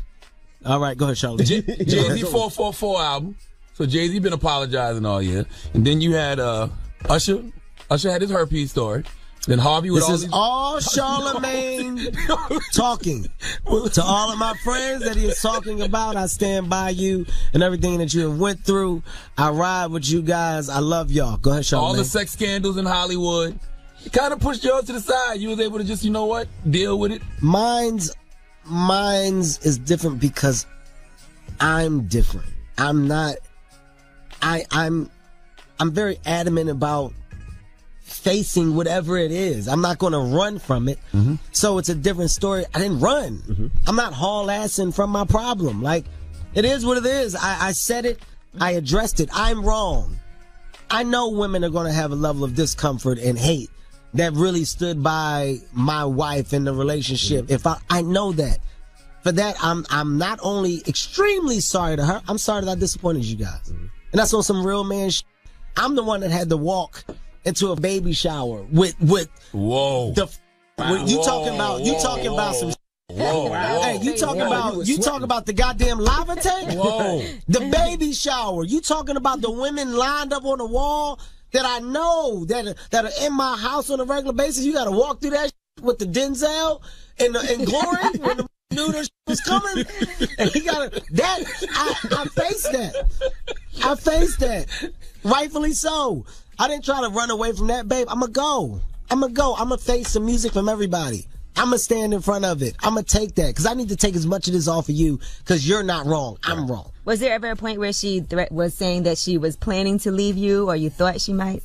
All right, go ahead, Charlotte.
Jay-Z 444 album. So Jay-Z been apologizing all year. And then you had Usher. Usher had his herpes story. Then Harvey with
this is all Charlamagne talking. To all of my friends that he is talking about, I stand by you and everything that you have went through. I ride with you guys. I love y'all. Go ahead, Charlamagne.
All the sex scandals in Hollywood. You kind of pushed yours to the side. You was able to just, deal with it.
Mine's is different because I'm different. I'm not. I'm very adamant about facing whatever it is. I'm not going to run from it. Mm-hmm. So it's a different story. I didn't run. Mm-hmm. I'm not haul-assing from my problem. Like, it is what it is. I said it. I addressed it. I'm wrong. I know women are going to have a level of discomfort and hate that really stood by my wife in the relationship. Mm-hmm. If I know that. For that, I'm not only extremely sorry to her, I'm sorry that I disappointed you guys. Mm-hmm. And that's on some real man shit. I'm the one that had to walk into a baby shower with
whoa.
You talking about some
whoa.
Hey, you talking about the goddamn lava tank?
Whoa.
The baby shower. You talking about the women lined up on the wall that I know that are in my house on a regular basis. You got to walk through that with the Denzel and Glory when the knew this was coming, and he got that. I faced that. I faced that. Rightfully so. I didn't try to run away from that, babe. I'm gonna face some music from everybody. I'm gonna stand in front of it. I'm gonna take that because I need to take as much of this off of you because you're not wrong. I'm wrong.
Was there ever a point where she was saying that she was planning to leave you, or you thought she might?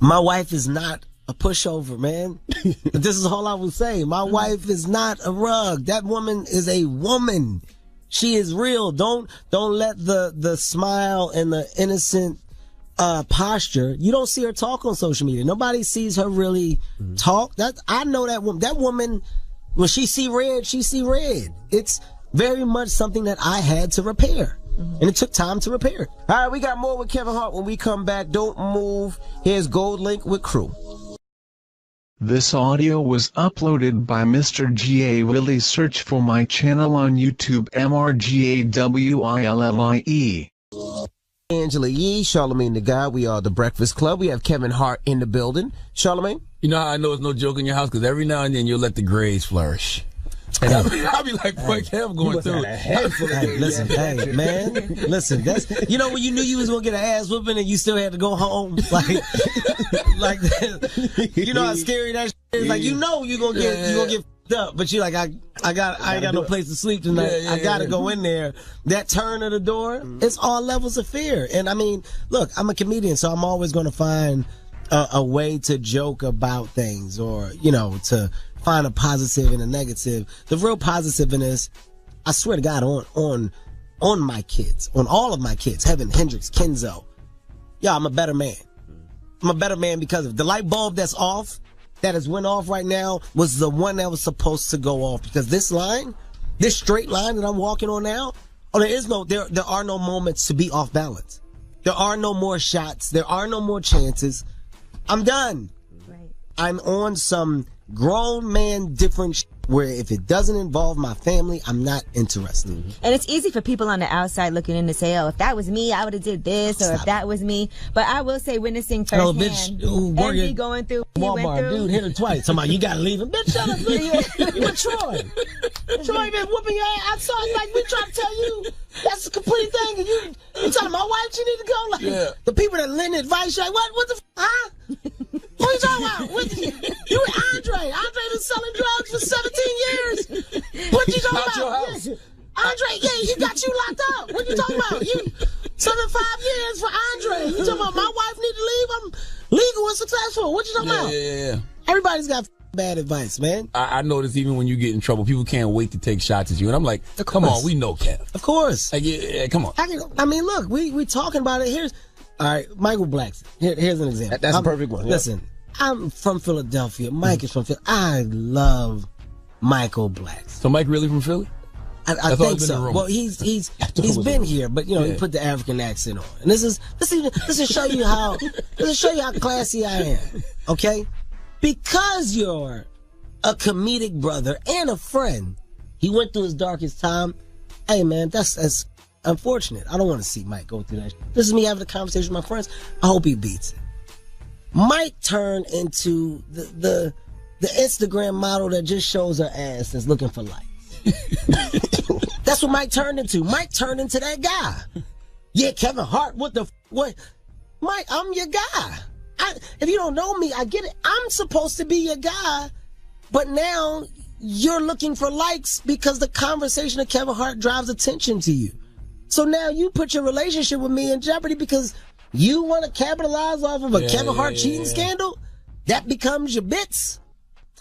My wife is not a pushover, man. This is all I will say. My wife is not a rug. That woman is a woman. She is real. Don't let the smile and the innocent posture. You don't see her talk on social media. Nobody sees her really talk. I know that woman. That woman, when she see red, she see red. It's very much something that I had to repair. And it took time to repair.
All right, we got more with Kevin Hart when we come back. Don't move. Here's Gold Link with Crew.
This audio was uploaded by Mr. G.A. Willie. Search for my channel on YouTube, MRGAWILLIE.
Angela Yee, Charlamagne the God. We are the Breakfast Club. We have Kevin Hart in the building. Charlamagne?
You know how I know it's no joke in your house? Because every now and then you'll let the grays flourish. And I'll be like, boy, Kev going through it.
Hey, listen, man. Listen, that's, you know, when you knew you was going to get an ass whooping and you still had to go home? Like you know how scary that is? Like, you know you're going to get up, but you're like, I ain't got no place to sleep tonight. I gotta go in there. That turn of the door, it's all levels of fear. And I mean, look, I'm a comedian, so I'm always going to find a way to joke about things, or, you know, to find a positive and a negative. The real positive in this, I swear to God, on my kids, on all of my kids, Heaven, Hendrix, Kenzo, I'm a better man. I'm a better man because of the light bulb that's off, that has went off right now, was the one that was supposed to go off. Because this line, this straight line that I'm walking on now, there are no moments to be off balance. There are no more shots. There are no more chances. I'm done. Right. I'm on some grown man different where if it doesn't involve my family, I'm not interested.
And it's easy for people on the outside looking in to say, oh, if that was me, I would have did this, or if that was me. But I will say, witnessing firsthand, Envy going through
Walmart, dude hit her twice. Somebody, you gotta leave him. Bitch, shut up. You with Troy. Troy been whooping your ass. I saw it, like, we trying to tell you that's a complete thing. And you telling my wife she need to go? Like, the people that lend advice, you're like, what the huh? What are you talking about? You and Andre. Andre been selling drugs for 17 years. What you talking about? Andre, he got you locked up. What you talking about? You serving 5 years for Andre. You talking about my wife need to leave? I'm legal and successful. What you talking about?
Yeah.
Everybody's got bad advice, man.
I notice even when you get in trouble, people can't wait to take shots at you. And I'm like, come on, we know Kev.
Of course.
Like, yeah, come on.
I mean, look, we talking about it. All right, Michael Blackson. Here's an example.
That's a perfect one.
Listen, I'm from Philadelphia. Mike is from Philly. I love Michael Blackson.
So Mike really from Philly?
I think so. Well, he's been here, but he put the African accent on. And this is show you how classy I am. Okay, because you're a comedic brother and a friend. He went through his darkest time. Hey man, that's unfortunate. I don't want to see Mike go through that. This is me having a conversation with my friends. I hope he beats it. Mike turned into the Instagram model that just shows her ass that's looking for likes. That's what Mike turned into. Mike turned into that guy. Yeah, Kevin Hart, what? Mike, I'm your guy. If you don't know me, I get it. I'm supposed to be your guy, but now you're looking for likes because the conversation of Kevin Hart drives attention to you. So now you put your relationship with me in jeopardy because you want to capitalize off of a Kevin Hart cheating scandal? That becomes your bits.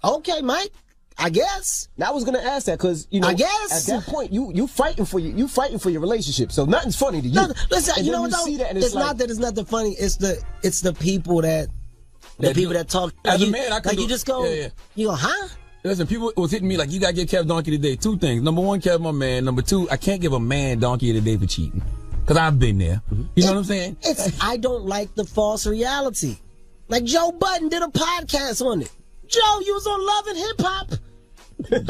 Okay, Mike, I guess.
Now I was gonna ask that because I guess at that point you fighting for your relationship, so nothing's funny to you.
No, listen, you know what though? It's not that it's nothing funny. It's the people that talk.
As a man, I could
you just go. You go, huh?
Listen, people was hitting me like, you gotta give Kev Donkey of the Day. Two things. Number one, Kev, my man. Number two, I can't give a man Donkey of the Day for cheating. Because I've been there. You know what I'm saying?
I don't like the false reality. Like Joe Budden did a podcast on it. Joe, you was on Love and Hip Hop with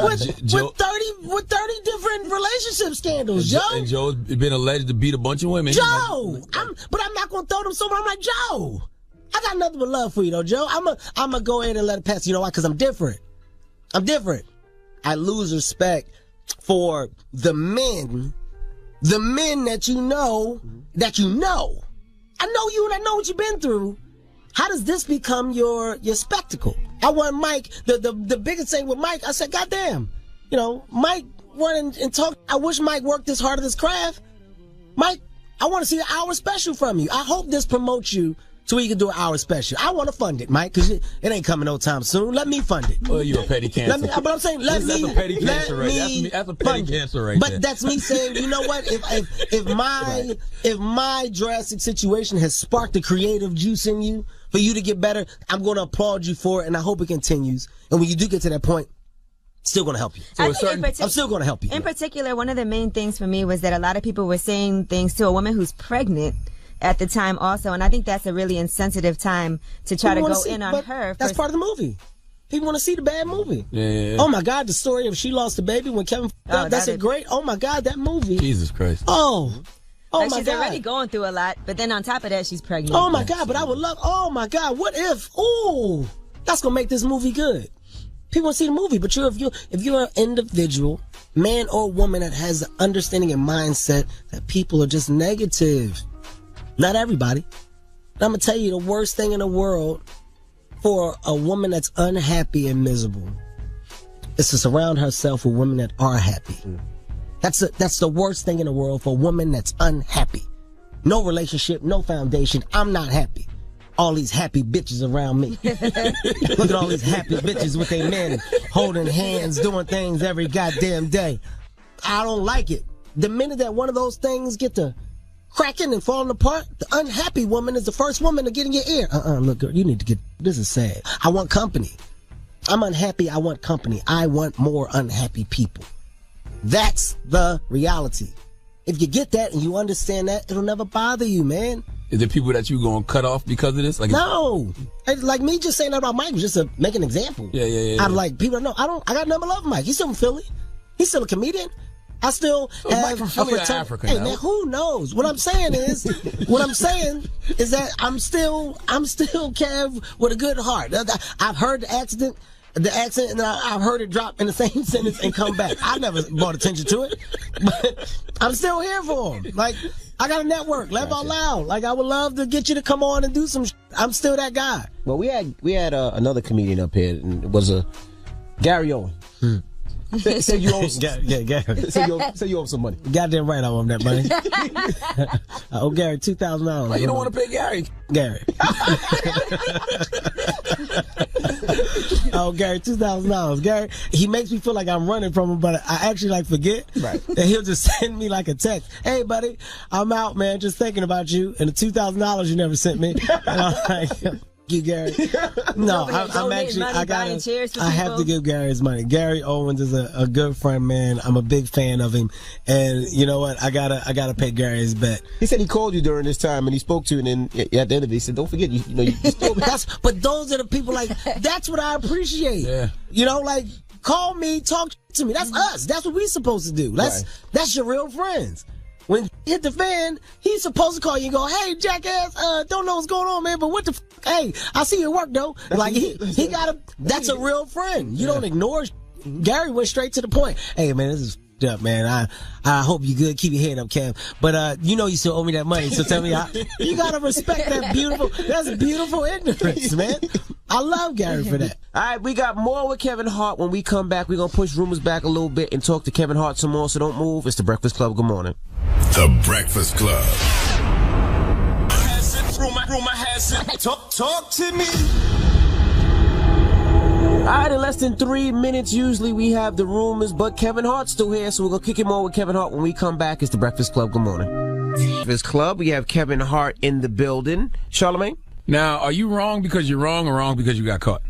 30 different relationship scandals, Joe.
And Joe's been alleged to beat a bunch of women.
Joe! But I'm not going to throw them somewhere. I'm like, Joe, I got nothing but love for you, though, Joe. I'm going to go ahead and let it pass. You know why? Because I'm different. I lose respect for the men that you know. I know you and I know what you've been through. How does this become your spectacle? I want Mike, the biggest thing with Mike, I said, goddamn, Mike went and talked. I wish Mike worked this hard at his craft. Mike, I want to see an hour special from you. I hope this promotes you so we can do an hour special. I want to fund it, Mike, because it ain't coming no time soon. Let me fund it.
Well, you're a petty cancer.
But I'm saying,
that's a petty cancer right. That's a petty cancer right there.
But that's me saying, you know what? If my drastic situation has sparked the creative juice in you for you to get better, I'm going to applaud you for it, and I hope it continues. And when you do get to that point, still going to help you. I'm still going to help you.
In particular, one of the main things for me was that a lot of people were saying things to a woman who's pregnant at the time also, and I think that's a really insensitive time to try to go in on her.
That's part of the movie. People want to see the bad movie.
Yeah.
Oh my God, the story of She Lost the Baby when Kevin that's a great, oh my God, that movie.
Jesus Christ.
Oh. Oh
like
my
she's
God.
already going through a lot, but then on top of that, she's pregnant.
Oh my God, but I would love, oh my God, what if, ooh, that's going to make this movie good. People want to see the movie, but if you're an individual, man or woman that has the understanding and mindset that people are just negative. Not everybody. But I'm going to tell you the worst thing in the world for a woman that's unhappy and miserable is to surround herself with women that are happy. That's the worst thing in the world for a woman that's unhappy. No relationship, no foundation. I'm not happy. All these happy bitches around me. Look at all these happy bitches with their men holding hands, doing things every goddamn day. I don't like it. The minute that one of those things get to cracking and falling apart, the unhappy woman is the first woman to get in your ear. Look, girl, you need to get, this is sad. I want company. I'm unhappy. I want company. I want more unhappy people. That's the reality. If you get that and you understand that, it'll never bother you, man.
Is there people that you gonna cut off because of this? Like,
no. Like me just saying that about Mike was just to make an example.
Yeah.
I'd like people to know. I got nothing but love for Mike. He's still from Philly. He's still a comedian. I still have
Mike from Philly or Africa.
Hey man, who knows? What I'm saying is that I'm still Kev with a good heart. I've heard the accent, and I've heard it drop in the same sentence and come back. I never brought attention to it, but I'm still here for him. Like, I got a network, Laugh Out Loud. Like, I would love to get you to come on and do some I'm still that guy.
Well, we had another comedian up here, and it was Gary Owen. Say you owe say you owe some money.
Goddamn right I owe him that money. I owe Gary $2,000.
Well, you don't want to pay Gary.
Gary. I owe Gary $2,000. Gary, he makes me feel like I'm running from him, but I actually like forget. Right. And he'll just send me like a text. Hey buddy, I'm out, man, just thinking about you and the $2,000 you never sent me. And I'm like, you, Gary. No, I'm actually, I have to give Gary his money. Gary Owens is a good friend, man. I'm a big fan of him. And you know what? I gotta pay Gary his bet.
He said he called you during this time and he spoke to you, and then at the end of it, he said, don't forget, you still.
But those are the people, like, that's what I appreciate. Yeah. You know, like, call me, talk to me. That's us. That's what we're supposed to do. That's your real friends. When you hit the fan, he's supposed to call you and go, hey, jackass, don't know what's going on, man, but what the hey, I see your work, though. Like, he got a, that's a real friend. You don't ignore. Gary went straight to the point. Hey, man, this is up, man. I hope you good. Keep your head up, Cam. But, you know you still owe me that money, so tell me, you gotta respect that's beautiful ignorance, man. I love Gary for that.
All right, we got more with Kevin Hart. When we come back, we're going to push rumors back a little bit and talk to Kevin Hart some more, so don't move. It's The Breakfast Club. Good morning.
The Breakfast Club.
Rumor has it. Talk to me.
All right, in less than 3 minutes, usually we have the rumors, but Kevin Hart's still here, so we're going to kick him more with Kevin Hart when we come back. It's The Breakfast Club. Good morning. Breakfast Club, we have Kevin Hart in the building. Charlamagne?
Now, are you wrong because you're wrong or wrong because you got caught?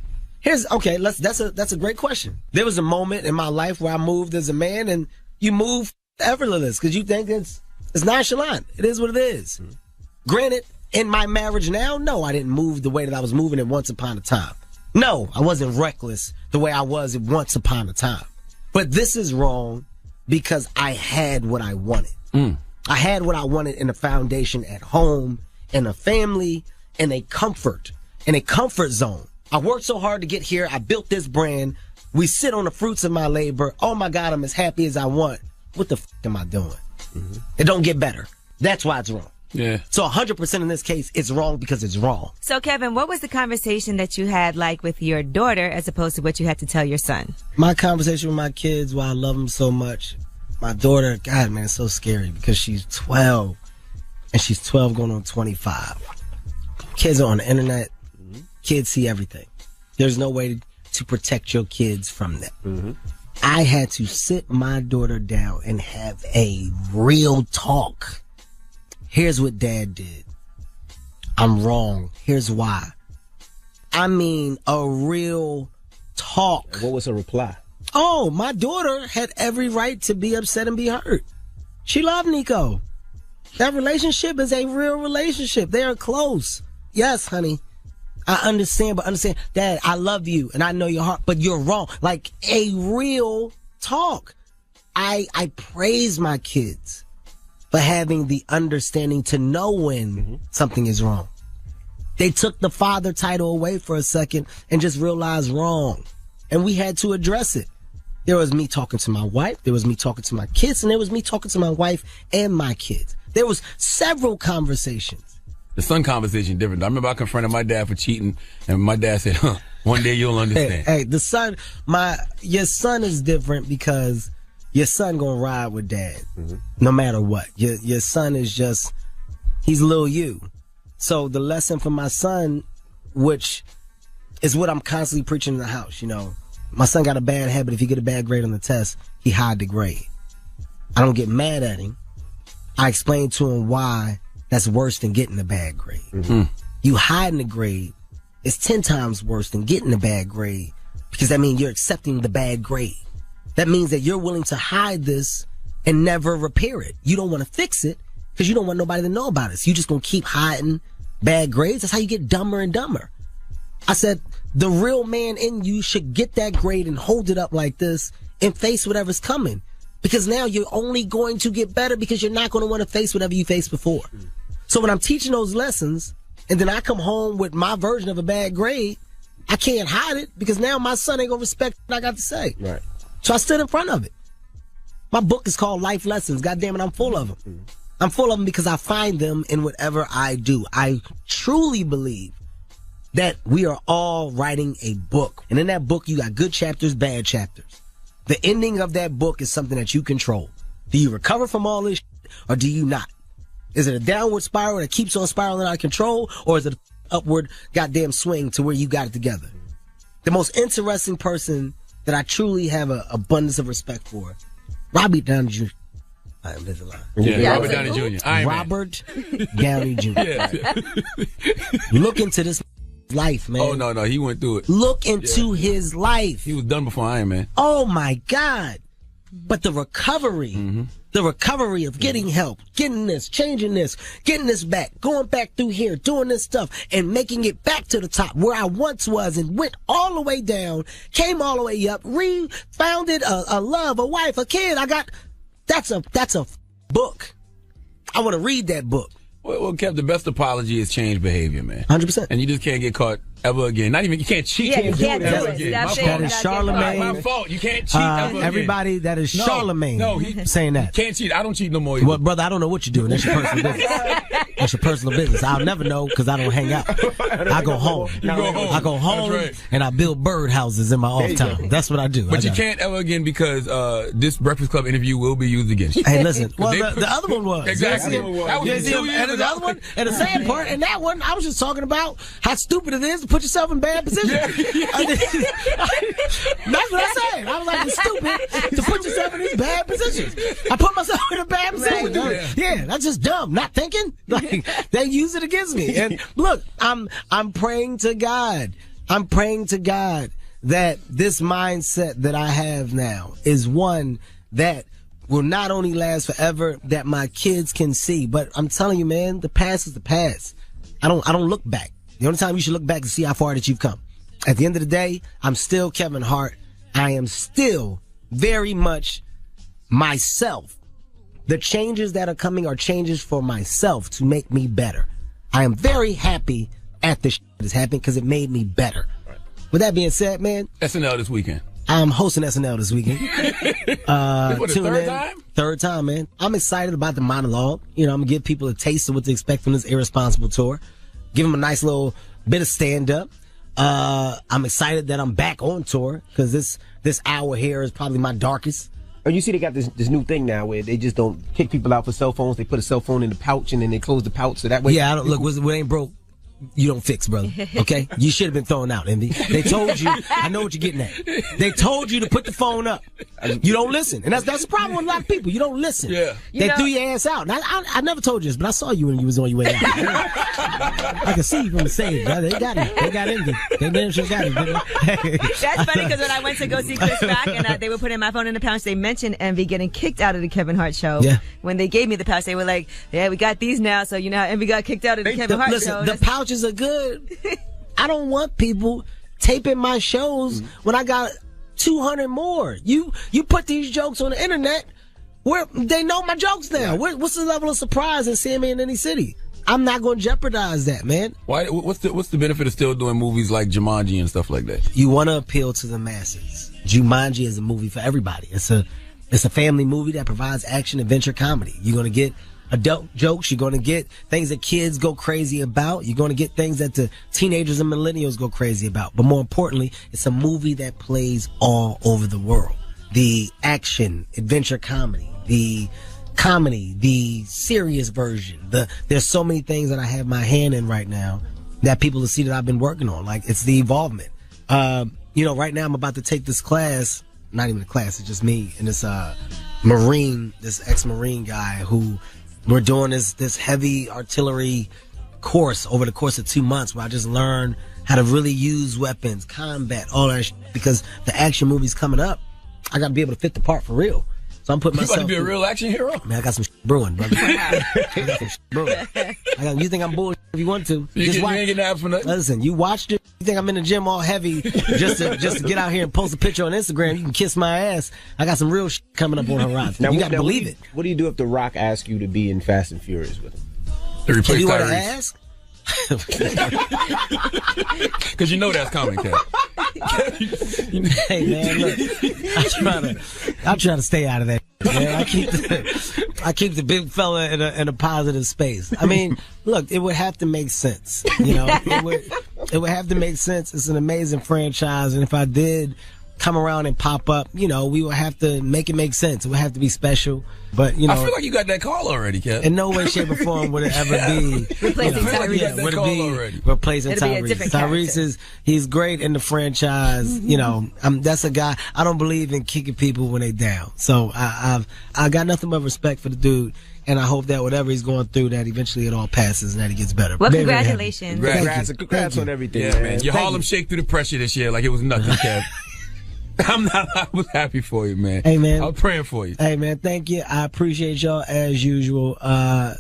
That's a great question. There was a moment in my life where I moved as a man, and you move effortless because you think it's nonchalant. It is what it is. Granted, in my marriage now, no, I didn't move the way that I was moving it once upon a time. No, I wasn't reckless the way I was once upon a time. But this is wrong because I had what I wanted. I had what I wanted in a foundation at home, in a family, in a comfort zone. I worked so hard to get here. I built this brand. We sit on the fruits of my labor. Oh my God, I'm as happy as I want. What the f am I doing? It don't get better. That's why it's wrong.
Yeah.
So 100% in this case, it's wrong because it's wrong.
So Kevin, what was the conversation that you had like with your daughter as opposed to what you had to tell your son?
My conversation with my kids, why I love them so much. My daughter, God, man, it's so scary because she's 12 and she's 12 going on 25. Kids are on the internet. Kids see everything. There's no way to protect your kids from that. I had to sit my daughter down and have a real talk. Here's what Dad did. I'm wrong. Here's why. I mean, a real talk.
What was her reply?
Oh, my daughter had every right to be upset and be hurt. She loved Nico. That relationship is a real relationship. They are close. Yes, honey. I understand, but understand, Dad, I love you and I know your heart, but you're wrong. Like a real talk. I praise my kids. for having the understanding to know when something is wrong. They took the father title away for a second and just realized wrong. And we had to address it. There was me talking to my wife, there was me talking to my kids, and there was me talking to my wife and my kids. There was several conversations.
The son conversation different. I remember I confronted my dad for cheating, and my dad said, one day you'll understand.
Hey, your son is different because your son gonna ride with dad, no matter what. Your son is just, he's little you. So the lesson for my son, which is what I'm constantly preaching in the house, you know, my son got a bad habit. If he get a bad grade on the test, he hide the grade. I don't get mad at him. I explain to him why that's worse than getting a bad grade. You hiding the grade is 10 times worse than getting a bad grade, because that means you're accepting the bad grade. That means that you're willing to hide this and never repair it. You don't want to fix it because you don't want nobody to know about it. So you just going to keep hiding bad grades. That's how you get dumber and dumber. I said, the real man in you should get that grade and hold it up like this and face whatever's coming. Because now you're only going to get better because you're not going to want to face whatever you faced before. So when I'm teaching those lessons and then I come home with my version of a bad grade, I can't hide it because now my son ain't going to respect what I got to say.
Right.
So I stood in front of it. My book is called Life Lessons. God damn it, I'm full of them. I'm full of them because I find them in whatever I do. I truly believe that we are all writing a book. And in that book, you got good chapters, bad chapters. The ending of that book is something that you control. Do you recover from all this or do you not? Is it a downward spiral that keeps on spiraling out of control, or is it an upward goddamn swing to where you got it together? The most interesting person that I truly have an abundance of respect for, Robert Downey Jr. I am this line.
Yeah, Robert Downey Jr.
Robert Downey Jr. Look into this life, man.
Oh, no, he went through it.
Look into his life.
He was done before Iron Man.
Oh, my God. But the recovery of getting help, getting this, changing this, getting this back, going back through here, doing this stuff, and making it back to the top where I once was and went all the way down, came all the way up, founded a love, a wife, a kid. That's a book. I want to read that book.
Well, Kev, the best apology is change behavior, man.
100%.
And you just can't get caught ever again. Not even, you can't cheat.
Yeah, you can't do
ever
it.
again.
That is Charlemagne.
My fault. You can't cheat ever again.
Everybody, that is Charlemagne saying that.
Can't cheat. I don't cheat no more either.
Well, brother, I don't know what you're doing. That's your personal business. That's your personal business. I'll never know because I don't hang out. I go home. I go home and I build birdhouses in my off time. That's what I do.
But you can't ever again because this Breakfast Club interview will be used against you.
Hey, listen. Well, the other one was.
Exactly.
That was 2 years ago. The other one, and the sad part, in that one, I was just talking about how stupid it is to put yourself in bad positions. That's what I said. I was like, it's stupid to put yourself in these bad positions. I put myself in a bad position. Yeah, that's just dumb. Not thinking. Like, they use it against me. And look, I'm praying to God. I'm praying to God that this mindset that I have now is one that will not only last forever, that my kids can see. But I'm telling you, man, the past is the past. I don't look back. The only time you should look back is to see how far that you've come. At the end of the day, I'm still Kevin Hart. I am still very much myself. The changes that are coming are changes for myself to make me better. I am very happy at the that is happening because it made me better. Right. With that being said, man.
SNL this weekend.
I'm hosting SNL this weekend.
What, the third time?
Third time, man. I'm excited about the monologue. You know, I'm going to give people a taste of what to expect from this Irresponsible tour. Give them a nice little bit of stand-up. I'm excited that I'm back on tour because this hour here is probably my darkest.
Oh, you see they got this new thing now where they just don't kick people out for cell phones. They put a cell phone in the pouch and then they close the pouch so that way.
Yeah, look, what ain't broke, you don't fix, brother. Okay? You should have been thrown out, Envy. They told you, I know what you're getting at. They told you to put the phone up. You don't listen. And that's the problem with a lot of people. You don't listen.
Yeah.
They threw your ass out. And I never told you this, but I saw you when you was on your way out. I can see you from the stage, brother. They got it. They got Envy. They damn sure got it.
That's funny because when I went to go see Chris Rock and they were putting my phone in the pouch, they mentioned Envy getting kicked out of the Kevin Hart show.
Yeah.
When they gave me the pouch, they were like, yeah, we got these now. So you know how Envy got kicked out of the Kevin Hart show.
The pouches are good. I don't want people taping my shows when I got 200 more. You put these jokes on the internet They know my jokes now. What's the level of surprise in seeing me in any city? I'm not going to jeopardize that, man.
Why? What's the benefit of still doing movies like Jumanji and stuff like that?
You want to appeal to the masses. Jumanji is a movie for everybody. It's a family movie that provides action, adventure, comedy. You're going to get adult jokes. You're going to get things that kids go crazy about. You're going to get things that the teenagers and millennials go crazy about. But more importantly, it's a movie that plays all over the world. The action, adventure, comedy, the comedy, the serious version. There's so many things that I have my hand in right now that people will see that I've been working on. Like, it's the evolvement. Right now I'm about to take this class, not even a class, it's just me and this ex-Marine guy who we're doing this heavy artillery course over the course of 2 months where I just learn how to really use weapons, combat, all that shit, because the action movie's coming up. I got to be able to fit the part for real. So I'm putting myself.
You about to be a real action hero?
Man, I got some brewing, brother. I got some brewing. You think I'm bullshit if you want to?
You ain't getting out for nothing.
Listen, you watched it. You think I'm in the gym all heavy just to get out here and post a picture on Instagram? You can kiss my ass. I got some real shit coming up on the horizon. Now, you got to believe it.
What do you do if The Rock asks you to be in Fast and Furious with him?
Replace
you want to
Tyrese.
ask?
Because you know that's coming, Kev.
Hey man, look, I try to stay out of that. Man, I keep the big fella in a positive space. I mean, look, it would have to make sense. It would have to make sense. It's an amazing franchise, and if I did come around and pop up, we would have to make it make sense. It would have to be special. But,
I feel like you got that call already, Kev.
In no way, shape, or form would it ever be.
Replacing Tyrese.
Would it be replacing Tyrese? Tyrese he's great in the franchise. That's a guy, I don't believe in kicking people when they down. So I got nothing but respect for the dude. And I hope that whatever he's going through, that evenally it all passes and that he gets better.
Well, congratulations.
Congrats on everything, man.
Your Harlem Shake through the pressure this year like it was nothing, Kev. I was happy for you, man.
Hey, man.
I was praying for you.
Hey, man, thank you. I appreciate y'all as usual.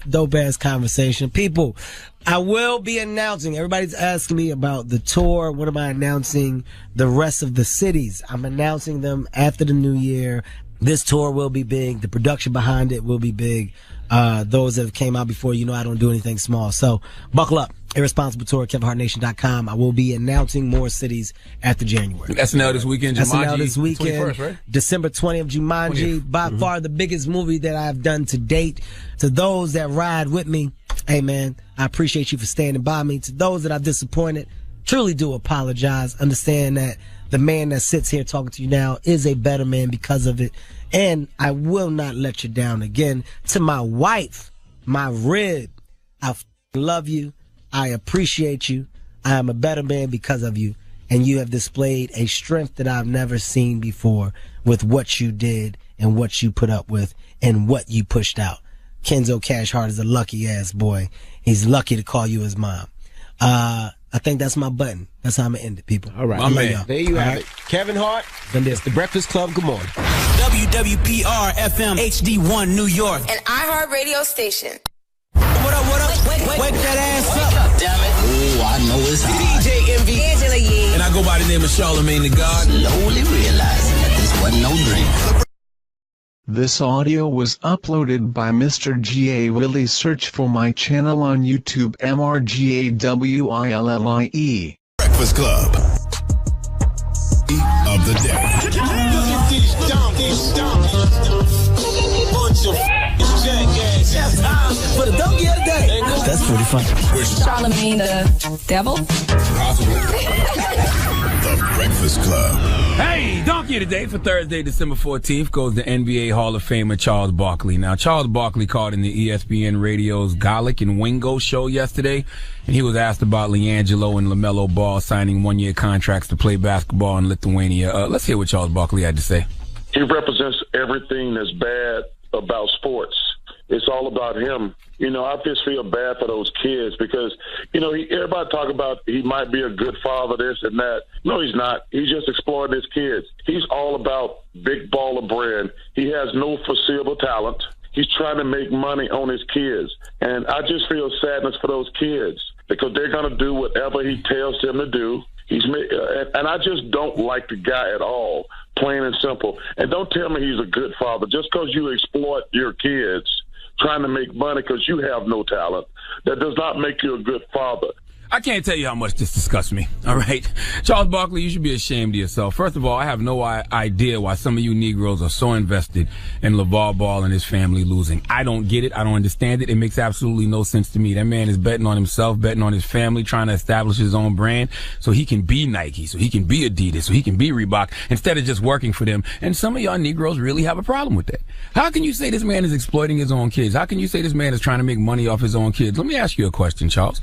Dope ass conversation. People, I will be announcing, everybody's asking me about the tour. What am I announcing? The rest of the cities. I'm announcing them after the new year. This tour will be big. The production behind it will be big. Those that have came out before, I don't do anything small. So buckle up. Irresponsible Tour, KevinHartNation.com. I will be announcing more cities after January.
SNL this weekend, Jumanji.
SNL this weekend,
21st, right?
December 20th, Jumanji.
20th.
By far the biggest movie that I've done to date. To those that ride with me, hey man, I appreciate you for standing by me. To those that I've disappointed, truly do apologize. Understand that the man that sits here talking to you now is a better man because of it. And I will not let you down again. To my wife, my rib, I love you. I appreciate you. I am a better man because of you. And you have displayed a strength that I've never seen before with what you did and what you put up with and what you pushed out. Kenzo Cash Hart is a lucky ass boy. He's lucky to call you his mom. I think that's my button. That's how I'm going to end it, people.
All right.
My man.
Y'all. There you have it. Kevin Hart.
Then
It's The Breakfast Club. Good morning.
WWPR FM HD1 New York.
An iHeart radio station.
What up? Wake that ass up. Damn it. Oh, I know it's hot.
DJ Envy. Angela Yee.
And I go by the name of Charlamagne the God. Slowly realizing that this wasn't no dream.
This audio was uploaded by Mr. G.A. Willie. Search for my channel on YouTube, MRGAWILLIE.
Breakfast Club of the day.
For the donkey of the day. That's pretty funny.
Charlamagne the devil.
The Breakfast Club.
Hey, Donkey today for Thursday, December 14th goes to NBA Hall of Famer Charles Barkley. Now, Charles Barkley called in the ESPN Radio's Golic and Wingo show yesterday, and he was asked about LiAngelo and LaMelo Ball signing one-year contracts to play basketball in Lithuania. Let's hear what Charles Barkley had to say.
He represents everything that's bad about sports. It's all about him. I just feel bad for those kids because, everybody talk about he might be a good father, this and that. No, he's not. He's just exploiting his kids. He's all about big baller brand. He has no foreseeable talent. He's trying to make money on his kids. And I just feel sadness for those kids because they're going to do whatever he tells them to do. And I just don't like the guy at all. plain and simple. And don't tell me he's a good father. Just because you exploit your kids trying to make money because you have no talent, that does not make you a good father.
I can't tell you how much this disgusts me, all right? Charles Barkley, you should be ashamed of yourself. First of all, I have no idea why some of you Negroes are so invested in LeVar Ball and his family losing. I don't get it. I don't understand it. It makes absolutely no sense to me. That man is betting on himself, betting on his family, trying to establish his own brand so he can be Nike, so he can be Adidas, so he can be Reebok, instead of just working for them. And some of y'all Negroes really have a problem with that. How can you say this man is exploiting his own kids? How can you say this man is trying to make money off his own kids? Let me ask you a question, Charles.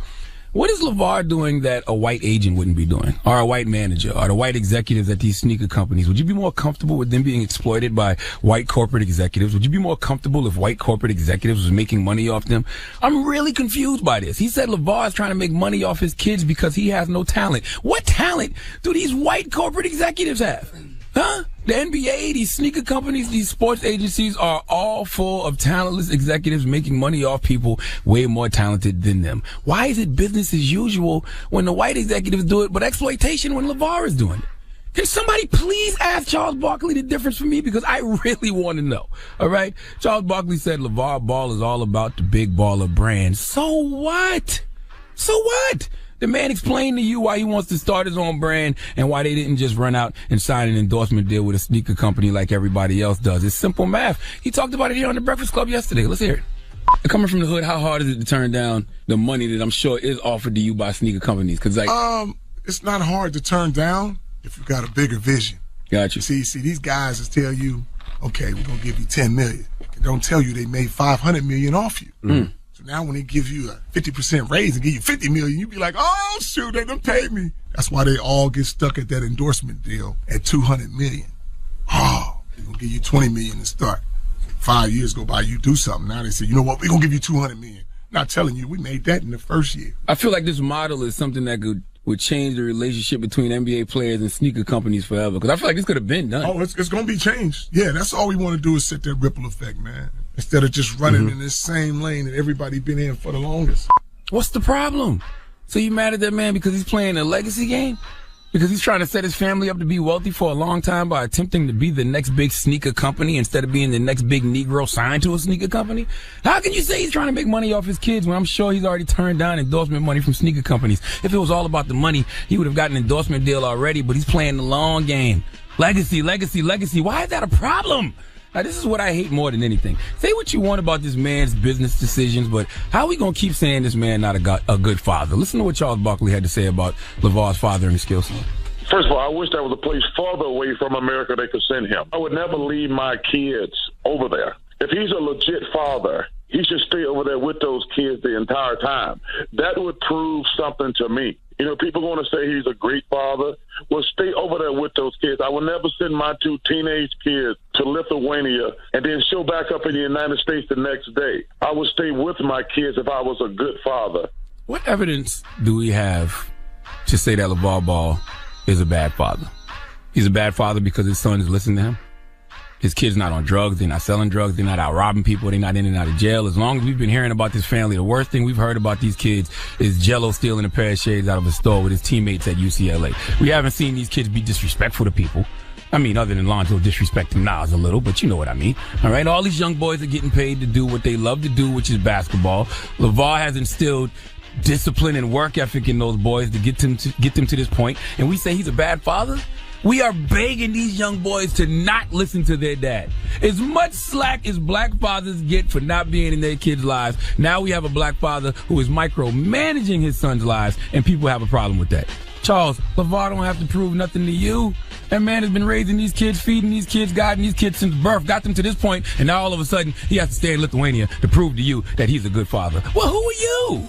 What is LeVar doing that a white agent wouldn't be doing, or a white manager, or the white executives at these sneaker companies? Would you be more comfortable with them being exploited by white corporate executives? Would you be more comfortable if white corporate executives was making money off them? I'm really confused by this. He said LeVar is trying to make money off his kids because he has no talent. What talent do these white corporate executives have? Huh? The NBA, these sneaker companies, these sports agencies are all full of talentless executives making money off people way more talented than them. Why is it business as usual when the white executives do it, but exploitation when LeVar is doing it? Can somebody please ask Charles Barkley the difference for me? Because I really want to know. All right? Charles Barkley said LeVar Ball is all about the big baller brand. So what? So what? The man explained to you why he wants to start his own brand and why they didn't just run out and sign an endorsement deal with a sneaker company like everybody else does. It's simple math. He talked about it here on the Breakfast Club yesterday. Let's hear it. Coming from the hood, how hard is it to turn down the money that I'm sure is offered to you by sneaker companies? Because
it's not hard to turn down if you got a bigger vision.
Gotcha.
See, these guys just tell you, okay, we're gonna give you $10 million. They don't tell you they made $500 million off you.
Mm.
So now when they give you a 50% raise and give you $50 million, you be like, oh shoot, they done paid me. That's why they all get stuck at that endorsement deal at $200 million. Oh, they're gonna give you $20 million to start. 5 years go by, you do something. Now they say, you know what, we're gonna give you $200 million. Not telling you, we made that in the first year.
I feel like this model is something that would change the relationship between NBA players and sneaker companies forever. Because I feel like this could have been done.
Oh, it's going to be changed. Yeah, that's all we want to do is set that ripple effect, man. Instead of just running in this same lane that everybody been in for the longest.
What's the problem? So you mad at that man because he's playing a legacy game? Because he's trying to set his family up to be wealthy for a long time by attempting to be the next big sneaker company instead of being the next big Negro signed to a sneaker company? How can you say he's trying to make money off his kids when I'm sure he's already turned down endorsement money from sneaker companies? If it was all about the money, he would have gotten an endorsement deal already, but he's playing the long game. Legacy, legacy, legacy. Why is that a problem? Now, this is what I hate more than anything. Say what you want about this man's business decisions, but how are we going to keep saying this man not a good father? Listen to what Charles Barkley had to say about LeVar's father and his skill set.
First of all, I wish there was a place farther away from America they could send him. I would never leave my kids over there. If he's a legit father, he should stay over there with those kids the entire time. That would prove something to me. You know, people want to say he's a great father. Well, stay over there with those kids. I would never send my 2 teenage kids to Lithuania and then show back up in the United States the next day. I would stay with my kids if I was a good father.
What evidence do we have to say that LeVar Ball is a bad father? He's a bad father because his son is listening to him? His kid's not on drugs, they're not selling drugs, they're not out robbing people, they're not in and out of jail. As long as we've been hearing about this family, the worst thing we've heard about these kids is Jello stealing a pair of shades out of a store with his teammates at UCLA. We haven't seen these kids be disrespectful to people. I mean, other than Lonzo disrespecting Nas a little, but you know what I mean. All right, all these young boys are getting paid to do what they love to do, which is basketball. LeVar has instilled discipline and work ethic in those boys to get them to this point, and we say he's a bad father? We are begging these young boys to not listen to their dad. As much slack as black fathers get for not being in their kids' lives, now we have a black father who is micromanaging his son's lives, and people have a problem with that. Charles, LeVar don't have to prove nothing to you. That man has been raising these kids, feeding these kids, guiding these kids since birth, got them to this point, and now all of a sudden he has to stay in Lithuania to prove to you that he's a good father. Well, who are you?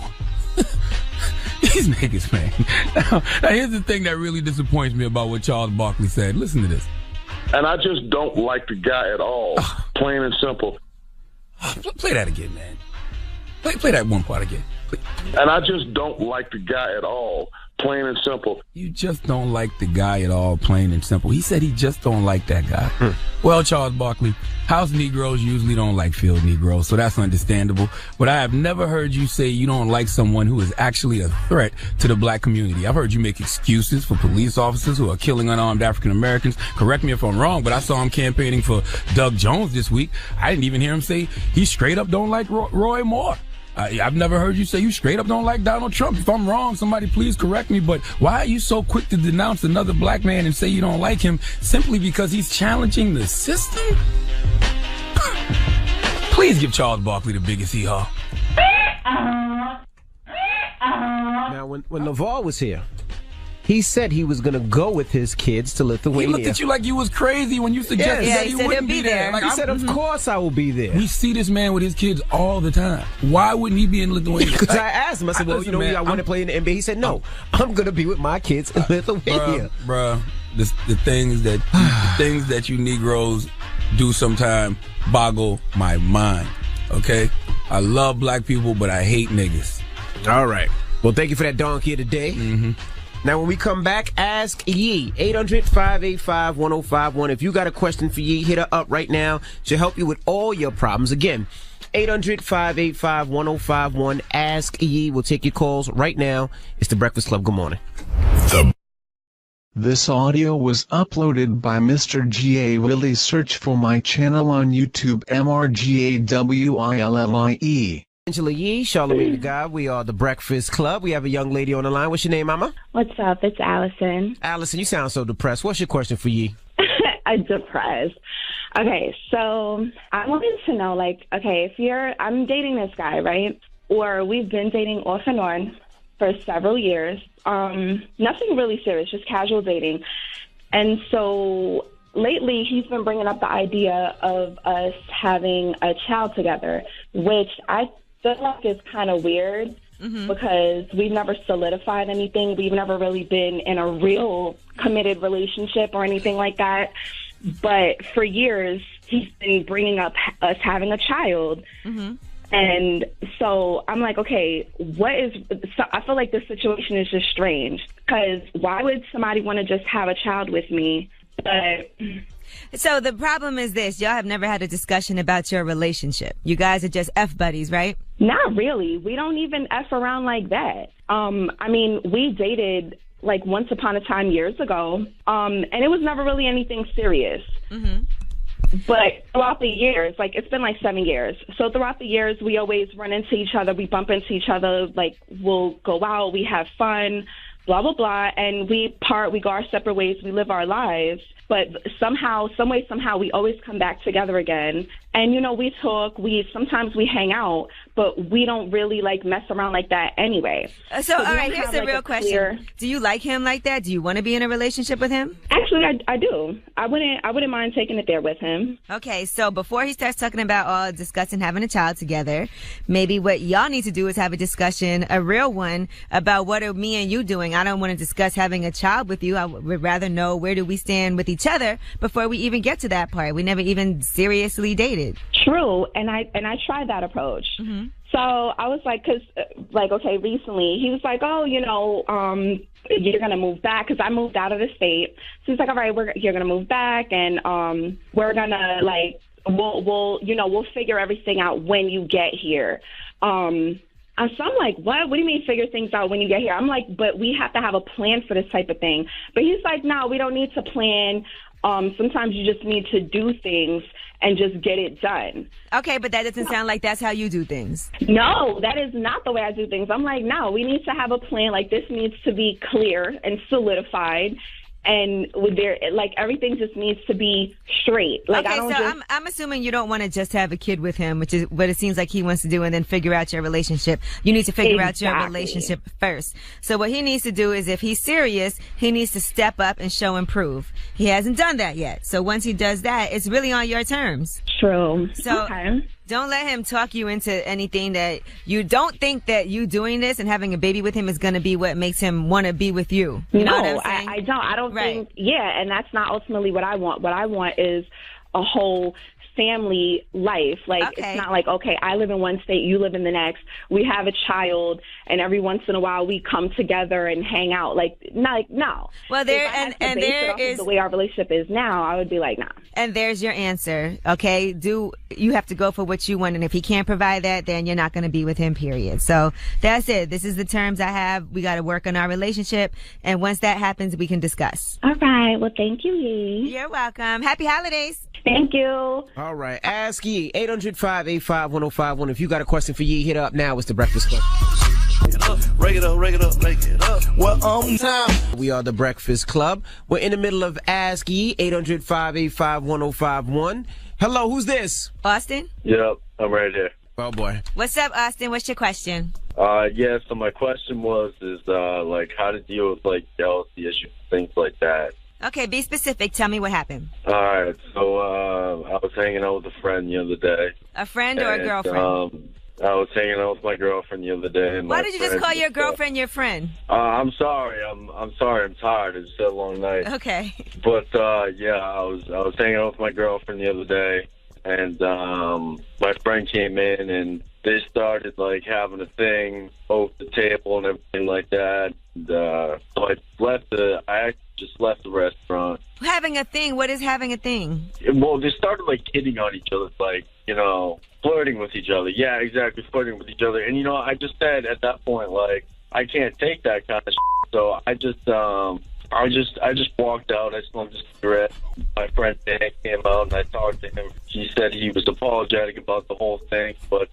These niggas, man. Now, here's the thing that really disappoints me about what Charles Barkley said. Listen to this.
And I just don't like the guy at all. Plain and simple.
Play that again, man. Play that one part again. Please.
And I just don't like the guy at all. plain and simple.
You just don't like the guy at all, plain and simple. He said he just don't like that guy. Well, Charles Barkley, house Negroes usually don't like field Negroes, so that's understandable. But I have never heard you say you don't like someone who is actually a threat to the black community. I've heard you make excuses for police officers who are killing unarmed African Americans. Correct me if I'm wrong, but I saw him campaigning for Doug Jones this week. I didn't even hear him say he straight up don't like Roy Moore. I've never heard you say you straight up don't like Donald Trump. If I'm wrong, somebody please correct me. But why are you so quick to denounce another black man and say you don't like him simply because he's challenging the system? Please give Charles Barkley the biggest hee-haw.
Now, when LeVar was here, he said he was going to go with his kids to Lithuania.
He looked at you like you was crazy when you suggested that he wouldn't be there.
Like, he said, of course I will be there.
We see this man with his kids all the time. Why wouldn't he be in Lithuania?
Because I asked him, I said, well, I want to play in the NBA. He said, no, I'm going to be with my kids in Lithuania.
Bruh, the things that you Negroes do sometimes boggle my mind, okay? I love black people, but I hate niggas.
All right. Well, thank you for that donkey of the day. Mm-hmm. Now, when we come back, ask Yee. 800-585-1051. If you got a question for Yee, hit her up right now. She'll help you with all your problems. Again, 800-585-1051. Ask Yee. We'll take your calls right now. It's The Breakfast Club. Good morning.
This audio was uploaded by Mr. G.A. Willie. Search for my channel on YouTube, MRGAWILLIE.
Angela Yee, Charlamagne the God. We are The Breakfast Club. We have a young lady on the line. What's your name, Mama?
What's up? It's Allison.
Allison, you sound so depressed. What's your question for Yee?
I'm depressed. Okay, so I wanted to know, I'm dating this guy, right? Or we've been dating off and on for several years. Nothing really serious, just casual dating. And so lately he's been bringing up the idea of us having a child together, which I feel like is kind of weird because we've never solidified anything. We've never really been in a real committed relationship or anything like that. But for years, he's been bringing up us having a child. And so I'm like, okay, I feel like this situation is just strange because why would somebody want to just have a child with me? But
so the problem is this: y'all have never had a discussion about your relationship. You guys are just F buddies, right?
Not really. We don't even F around like that. I mean, we dated like once upon a time years ago, and it was never really anything serious. But throughout the years, it's been like 7 years. So throughout the years, we always run into each other. We bump into each other. Like, we'll go out, we have fun, blah, blah, blah. And we go our separate ways. We live our lives. But somehow, we always come back together again. And, we talk, sometimes we hang out, but we don't really mess around like that anyway.
So all right, here's the real question. Do you like him like that? Do you want to be in a relationship with him?
Actually, I do. I wouldn't mind taking it there with him.
Okay, so before he starts talking about discussing having a child together, maybe what y'all need to do is have a discussion, a real one, about what are me and you doing. I don't want to discuss having a child with you. I would rather know where do we stand with each other before we even get to that part. We never even seriously dated.
True, and I tried that approach. So I was like, okay, recently he was like, oh, you're gonna move back because I moved out of the state. So he's like, all right, you're gonna move back, and we're gonna we'll figure everything out when you get here. So I'm like, what? What do you mean figure things out when you get here? I'm like, but we have to have a plan for this type of thing. But he's like, no, we don't need to plan. Sometimes you just need to do things and just get it done.
Okay, but that doesn't sound like that's how you do things.
No, that is not the way I do things. I'm like, no, we need to have a plan. This needs to be clear and solidified. And everything just needs to be straight.
I'm assuming you don't want to just have a kid with him, which is what it seems like he wants to do, and then figure out your relationship. You need to figure out your relationship first. So what he needs to do is, if he's serious, he needs to step up and show and prove. He hasn't done that yet. So once he does that, it's really on your terms.
True.
So don't let him talk you into anything that you don't think that you doing this and having a baby with him is going to be what makes him want to be with you. You know what I'm saying?
I don't think, and that's not ultimately what I want. What I want is a whole family life. Like, it's not like, okay, I live in one state, you live in the next. We have a child, and every once in a while we come together and hang out. Like, no.
Well, there and there is
the way our relationship is now. I would be like, nah.
And there's your answer. Okay, you have to go for what you want, and if he can't provide that, then you're not going to be with him. Period. So that's it. This is the terms I have. We got to work on our relationship, and once that happens, we can discuss.
All right. Well, thank you, Yee.
You're welcome. Happy holidays.
Thank you.
All right. Ask Yee. 800-585-1051. If you got a question for Yee, hit up now. It's the Breakfast Club.
Rake it up. Well, time.
We are the Breakfast Club. We're in the middle of Ask Yee. 800-585-1051. Hello, who's this?
Austin?
Yep, I'm right here.
Oh, boy.
What's up, Austin? What's your question?
Yeah, so my question is like, how to deal with, like, jealousy issues, things like that.
Okay, be specific. Tell me what happened.
All right, so I was hanging out with a friend the other day.
A friend or a girlfriend?
I was hanging out with my girlfriend the other day. And
why did you just call your girlfriend your friend?
I'm sorry. I'm sorry. I'm tired. It's been a long night.
Okay.
But yeah, I was hanging out with my girlfriend the other day, and my friend came in, and they started like having a thing over the table and everything like that. And, so I actually just left the restaurant.
Having a thing? What is having a thing?
Well, they started like hitting on each other, like, flirting with each other. Yeah, exactly, flirting with each other. And I just said at that point, like, I can't take that kind of shit. So I just walked out. I smoked a cigarette. My friend Dan came out and I talked to him. He said he was apologetic about the whole thing, but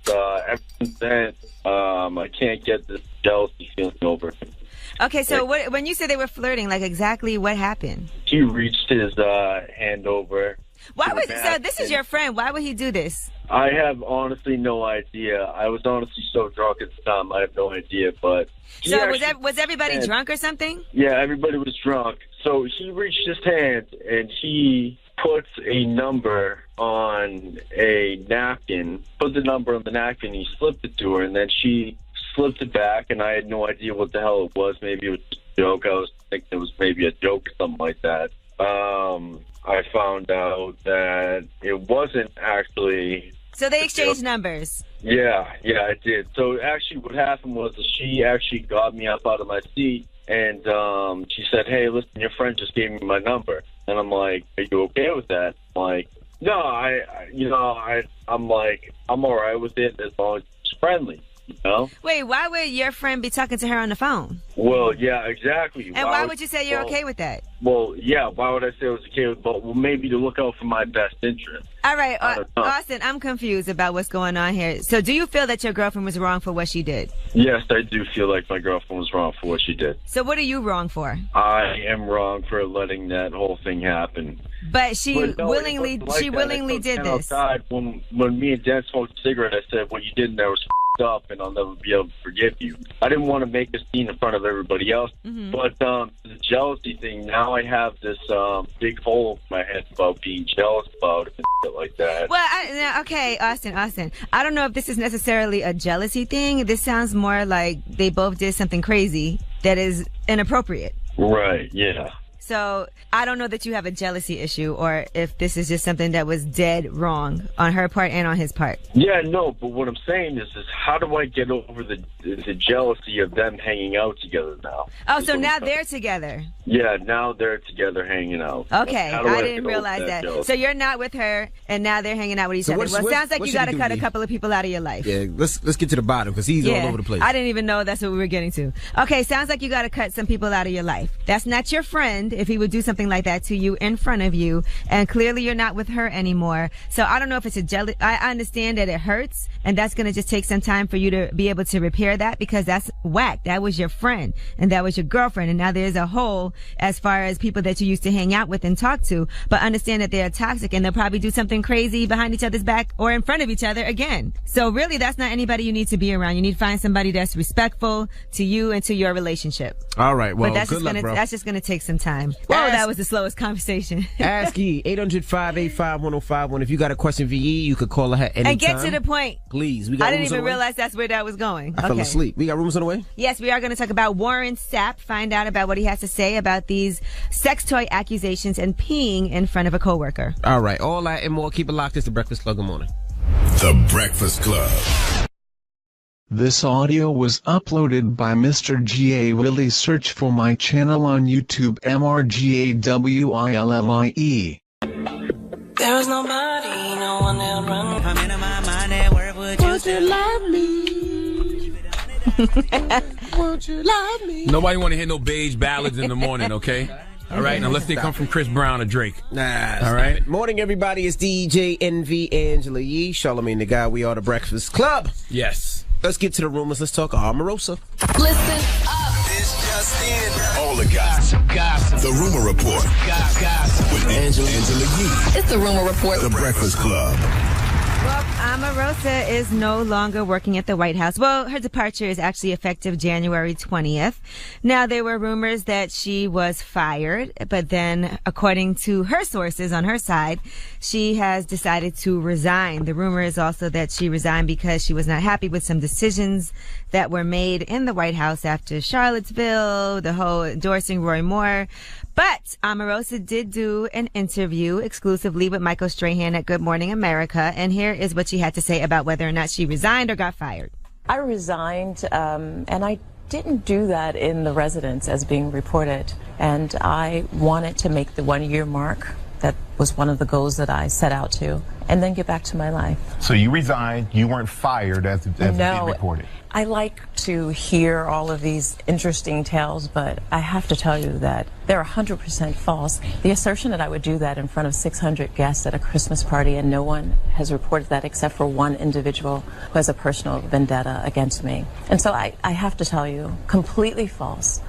ever since then, I can't get this jealousy feeling over him.
Okay, so when you said they were flirting, like exactly what happened?
He reached his hand over.
So this is your friend. Why would he do this?
I have honestly no idea. I was honestly so drunk at the time, I have no idea. But
so was everybody drunk or something?
Yeah, everybody was drunk. So he reached his hand and he puts a number on a napkin. Put the number on the napkin. He slipped it to her, and then she slipped it back. And I had no idea what the hell it was. Maybe it was just a joke. I was thinking it was maybe a joke or something like that. I found out that it wasn't actually.
So they exchanged numbers.
Yeah, I did. So actually what happened was she actually got me up out of my seat, and she said, hey, listen, your friend just gave me my number. And I'm like, are you okay with that? I'm like, no, I'm like, I'm all right with it as long as it's friendly.
Wait, why would your friend be talking to her on the phone?
Well, yeah, exactly.
And why would you say you're okay with that?
Well, yeah, why would I say I was okay with that? Well, maybe to look out for my best interest.
All right, Austin, I'm confused about what's going on here. So do you feel that your girlfriend was wrong for what she did?
Yes, I do feel like my girlfriend was wrong for what she did.
So what are you wrong for?
I am wrong for letting that whole thing happen.
But she willingly did this.
Outside, when me and Dan smoked a cigarette, I said, what you did in there was up, and I'll never be able to forgive you. I didn't want to make a scene in front of everybody else, but the jealousy thing, now I have this big hole in my head about being jealous about it and shit like that.
Well, okay, Austin, I don't know if this is necessarily a jealousy thing. This sounds more like they both did something crazy that is inappropriate.
Right, yeah.
So I don't know that you have a jealousy issue, or if this is just something that was dead wrong on her part and on his part.
Yeah, no, but what I'm saying is how do I get over the jealousy of them hanging out together now?
Oh, so now they're together.
Yeah, now they're together hanging out.
Okay, I didn't realize that. So you're not with her, and now they're hanging out with each other. Well, it sounds like you got to cut a couple of people out of your life.
Yeah, let's get to the bottom, because he's all over the place.
I didn't even know that's what we were getting to. Okay, sounds like you got to cut some people out of your life. That's not your friend if he would do something like that to you in front of you, and clearly you're not with her anymore. So I don't know if it's a jealous. I understand that it hurts, and that's going to just take some time for you to be able to repair that, because that's whack. That was your friend, and that was your girlfriend, and now there's a hole as far as people that you used to hang out with and talk to. But understand that they're toxic, and they'll probably do something crazy behind each other's back or in front of each other again. So really, that's not anybody you need to be around. You need to find somebody that's respectful to you and to your relationship.
All right. Well,
but that's
good luck, bro.
That's just going to take some time. time. Whoa, that was the slowest conversation.
Ask Yee, 800-585-1051. If you got a question for Yee, you could call her anytime.
And get to the point.
Please. We got
I didn't even realize that's where that was going.
I fell asleep. We got rumors on the way?
Yes, we are going to talk about Warren Sapp, find out about what he has to say about these sex toy accusations and peeing in front of a coworker.
All right. All that and more. Keep it locked. It's the Breakfast Club. Good morning.
The Breakfast Club.
This audio was uploaded by Mr. G.A. Willie. Search for my channel on YouTube, MRGAWILLIE.
There was nobody, no one that run. Come into my mind and where would you love me?
Won't you love me?
Nobody want to hear no beige ballads in the morning, okay? All right, unless they come from Chris Brown or Drake.
Nah.
All right.
Morning, everybody. It's DJ NV Angela Yee, Charlamagne the Guy. We are the Breakfast Club.
Yes.
Let's get to the rumors. Let's talk Omarosa.
Listen up.
It's just in.
All the gossip. The Rumor Report.
Gossip.
With Angela Yee.
It's the Rumor Report.
The Breakfast Club.
Well, Omarosa is no longer working at the White House. Well, her departure is actually effective January 20th. Now, there were rumors that she was fired, but then, according to her sources on her side, she has decided to resign. The rumor is also that she resigned because she was not happy with some decisions that were made in the White House after Charlottesville, the whole endorsing Roy Moore. But Omarosa did do an interview exclusively with Michael Strahan at Good Morning America, and here is what she had to say about whether or not she resigned or got fired.
I resigned, and I didn't do that in the residence as being reported, and I wanted to make the 1 year mark. That was one of the goals that I set out to, and then get back to my life.
So you resigned, you weren't fired as being reported?
I like to hear all of these interesting tales, but I have to tell you that they're 100% false. The assertion that I would do that in front of 600 guests at a Christmas party, and no one has reported that except for one individual who has a personal vendetta against me. And so I have to tell you, completely false.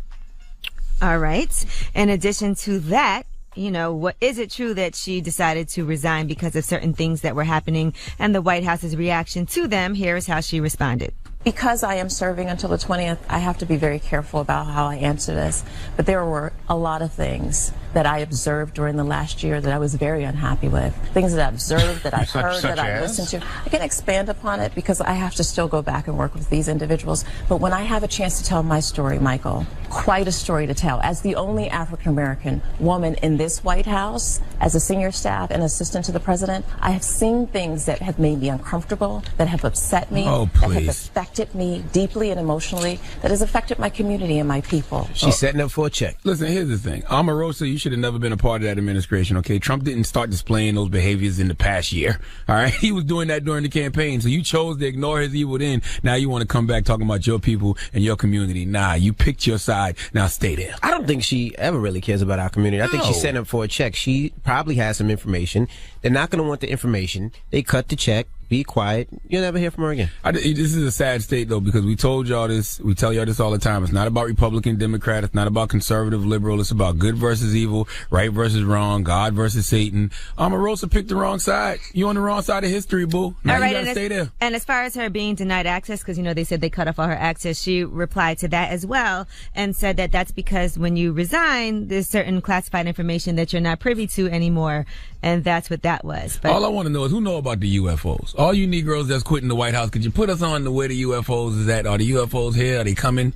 All right. In addition to that, you know, what is it true that she decided to resign because of certain things that were happening and the White House's reaction to them? Here is how she responded.
Because I am serving until the 20th, I have to be very careful about how I answer this. But there were a lot of things that I observed during the last year that I was very unhappy with. Things that I observed, that I heard, that I listened to. I can expand upon it because I have to still go back and work with these individuals. But when I have a chance to tell my story, Michael, quite a story to tell. As the only African-American woman in this White House, as a senior staff and assistant to the president, I have seen things that have made me uncomfortable, that have upset me, that have affected me deeply and emotionally, that has affected my community and my people.
She's setting up for a check.
Listen, here's the thing. Omarosa, you should have never been a part of that administration, okay? Trump didn't start displaying those behaviors in the past year, all right? He was doing that during the campaign, so you chose to ignore his evil then. Now you want to come back talking about your people and your community. Nah, you picked your side. Now stay there.
I don't think she ever really cares about our community. I think she's setting up for a check. She probably has some information. They're not going to want the information. They cut the check. Be quiet. You'll never hear from her again.
This is a sad state, though, because we told y'all this. We tell y'all this all the time. It's not about Republican, Democrat. It's not about conservative, liberal. It's about good versus evil, right versus wrong, God versus Satan. Omarosa picked the wrong side. You on the wrong side of history, boo. Now you gotta stay there.
And as far as her being denied access, because, you know, they said they cut off all her access, she replied to that as well and said that that's because when you resign, there's certain classified information that you're not privy to anymore. And that's what that was. But
all I want to know is who know about the UFOs? All you Negroes that's quitting the White House, could you put us on to where the UFOs is at? Are the UFOs here? Are they coming?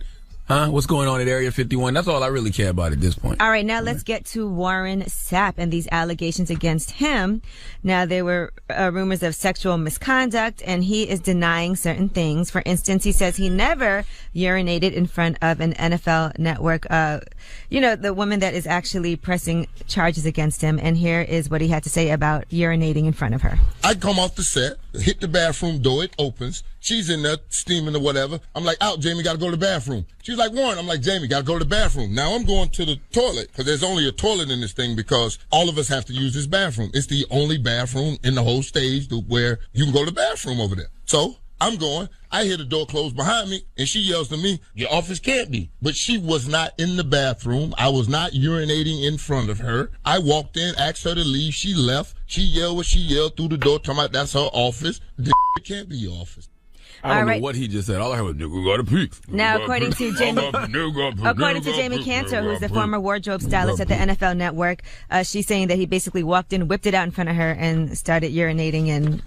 Huh? What's going on at Area 51? That's all I really care about at this point.
All right, now let's get to Warren Sapp and these allegations against him. Now, there were rumors of sexual misconduct, and he is denying certain things. For instance, he says he never urinated in front of an NFL network, you know, the woman that is actually pressing charges against him. And here is what he had to say about urinating in front of her.
I come off the set, hit the bathroom door, it opens. She's in there steaming or whatever. I'm like, out, Jamie, got to go to the bathroom. She's like, Warren. I'm like, Jamie, got to go to the bathroom. Now I'm going to the toilet because there's only a toilet in this thing because all of us have to use this bathroom. It's the only bathroom in the whole stage where you can go to the bathroom over there. So I'm going. I hear the door close behind me, and she yells to me, your office can't be. But she was not in the bathroom. I was not urinating in front of her. I walked in, asked her to leave. She left. She yelled what she yelled through the door, talking about that's her office. It can't be your office.
I don't know what he just said. All I heard was, nigga got a pee.
Now, according to Jamie Cantor, who's the former wardrobe stylist at the NFL Network, she's saying that he basically walked in, whipped it out in front of her, and started urinating, and,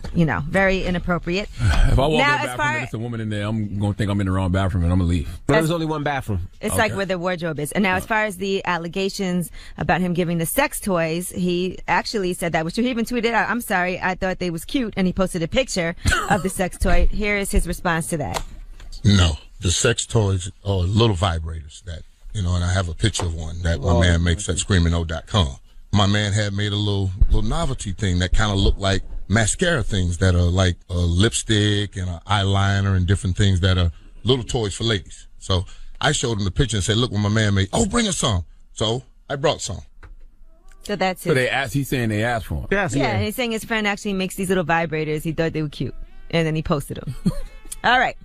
very inappropriate.
If I walk in the bathroom and there's a woman in there, I'm going to think I'm in the wrong bathroom, and I'm going to leave.
But there's only one bathroom.
It's like where the wardrobe is. And now, as far as the allegations about him giving the sex toys, he actually said that was true. He even tweeted out, "I'm sorry, I thought they was cute," and he posted a picture of the sex toy. Here is his response to that.
No, the sex toys are little vibrators that, and I have a picture of one that my man makes at screamino.com. My man had made a little novelty thing that kind of looked like mascara things that are like a lipstick and an eyeliner and different things that are little toys for ladies. So I showed him the picture and said, "Look what my man made. Oh, bring us some." So I brought some.
So that's it.
So he's saying they asked for him.
Yeah, and he's saying his friend actually makes these little vibrators. He thought they were cute. And then he posted them. All right.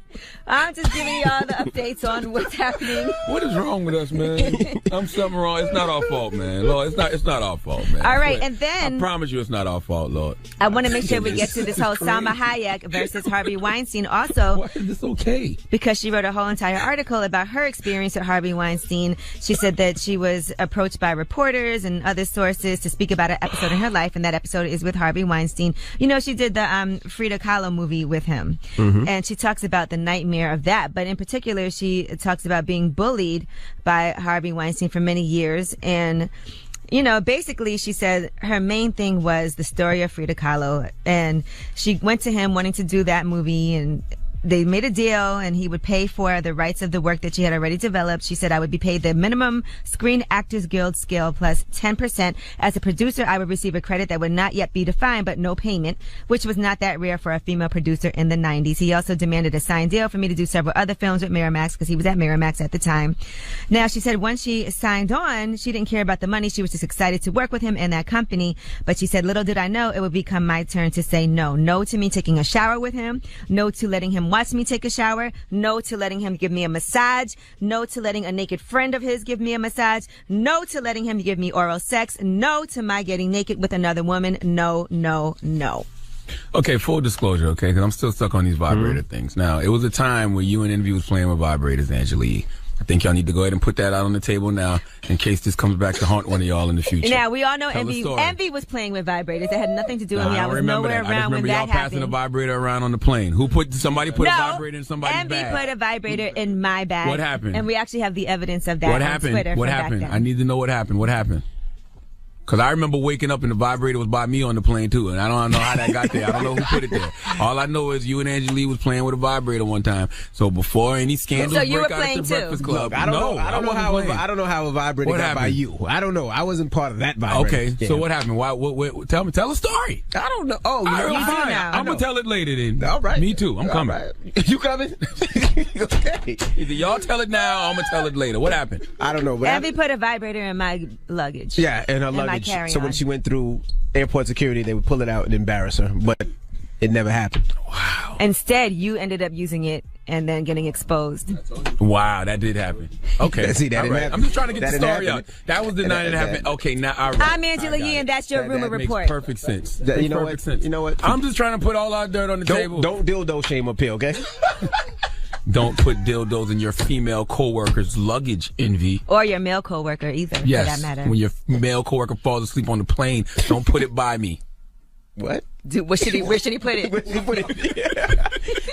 I'm just giving you all the updates on what's happening.
What is wrong with us, man? I'm something wrong. It's not our fault, man. Lord, it's not our fault, man.
All right, and then...
I promise you it's not our fault, Lord.
I want to make sure we get to this whole Salma Hayek versus Harvey Weinstein also.
Why is this okay?
Because she wrote a whole entire article about her experience with Harvey Weinstein. She said that she was approached by reporters and other sources to speak about an episode in her life, and that episode is with Harvey Weinstein. She did the Frida Kahlo movie with him, and she talks about the nightmare of that. But in particular, she talks about being bullied by Harvey Weinstein for many years. And, basically she said her main thing was the story of Frida Kahlo. And she went to him wanting to do that movie, and they made a deal, and he would pay for the rights of the work that she had already developed. She said, "I would be paid the minimum Screen Actors Guild scale plus 10%. As a producer, I would receive a credit that would not yet be defined, but no payment," which was not that rare for a female producer in the 90s. He also demanded a signed deal for me to do several other films with Miramax, because he was at Miramax at the time. Now, she said once she signed on, she didn't care about the money. She was just excited to work with him and that company. But she said, little did I know it would become my turn to say no. No to me taking a shower with him. No to letting him watch me take a shower. No to letting him give me a massage. No to letting a naked friend of his give me a massage. No to letting him give me oral sex. No to my getting naked with another woman. No, no, no.
Okay, full disclosure, okay, because I'm still stuck on these vibrator things. Now, it was a time where you and Envy was playing with vibrators, Angelique. I think y'all need to go ahead and put that out on the table now in case this comes back to haunt one of y'all in the future.
Now, we all know Envy was playing with vibrators. It had nothing to do with me. I was nowhere around when that happened.
I just remember y'all passing a vibrator around on the plane. Somebody put a vibrator in somebody's bag?
Envy put a vibrator in my bag.
What happened?
And we actually have the evidence of that on Twitter.
What happened? I need to know what happened. What happened? Because I remember waking up and the vibrator was by me on the plane, too. And I don't know how that got there. I don't know who put it there. All I know is you and Angelique was playing with a vibrator one time. So before any scandals break out at the Breakfast Club.
I don't know how a vibrator got by you. I don't know. I wasn't part of that vibrator.
Okay, so what happened? Tell a story.
I don't know. Oh,
fine. I'm going to tell it later then.
All right.
Me too. I'm coming.
Right. You coming? Okay.
Either y'all tell it now or I'm going to tell it later. What happened?
I don't know.
Envy put a vibrator in my luggage.
Yeah, in her luggage. So when she went through airport security, they would pull it out and embarrass her, but it never happened.
Wow.
Instead, you ended up using it and then getting exposed.
Wow, that did happen. Okay.
See, that didn't happen.
I'm just trying to get the story out. That was the night it happened. Okay, now all right.
I'm Angela Yee, and that's your rumor report.
Makes perfect sense.
You know what?
I'm just trying to put all our dirt on the table.
Don't dildo shame up here, okay?
Don't put dildos in your female co-worker's luggage, Envy.
Or your male co-worker either, for that matter.
When your male co-worker falls asleep on the plane, don't put it by me.
What?
Where should he put it?
Where should he put it?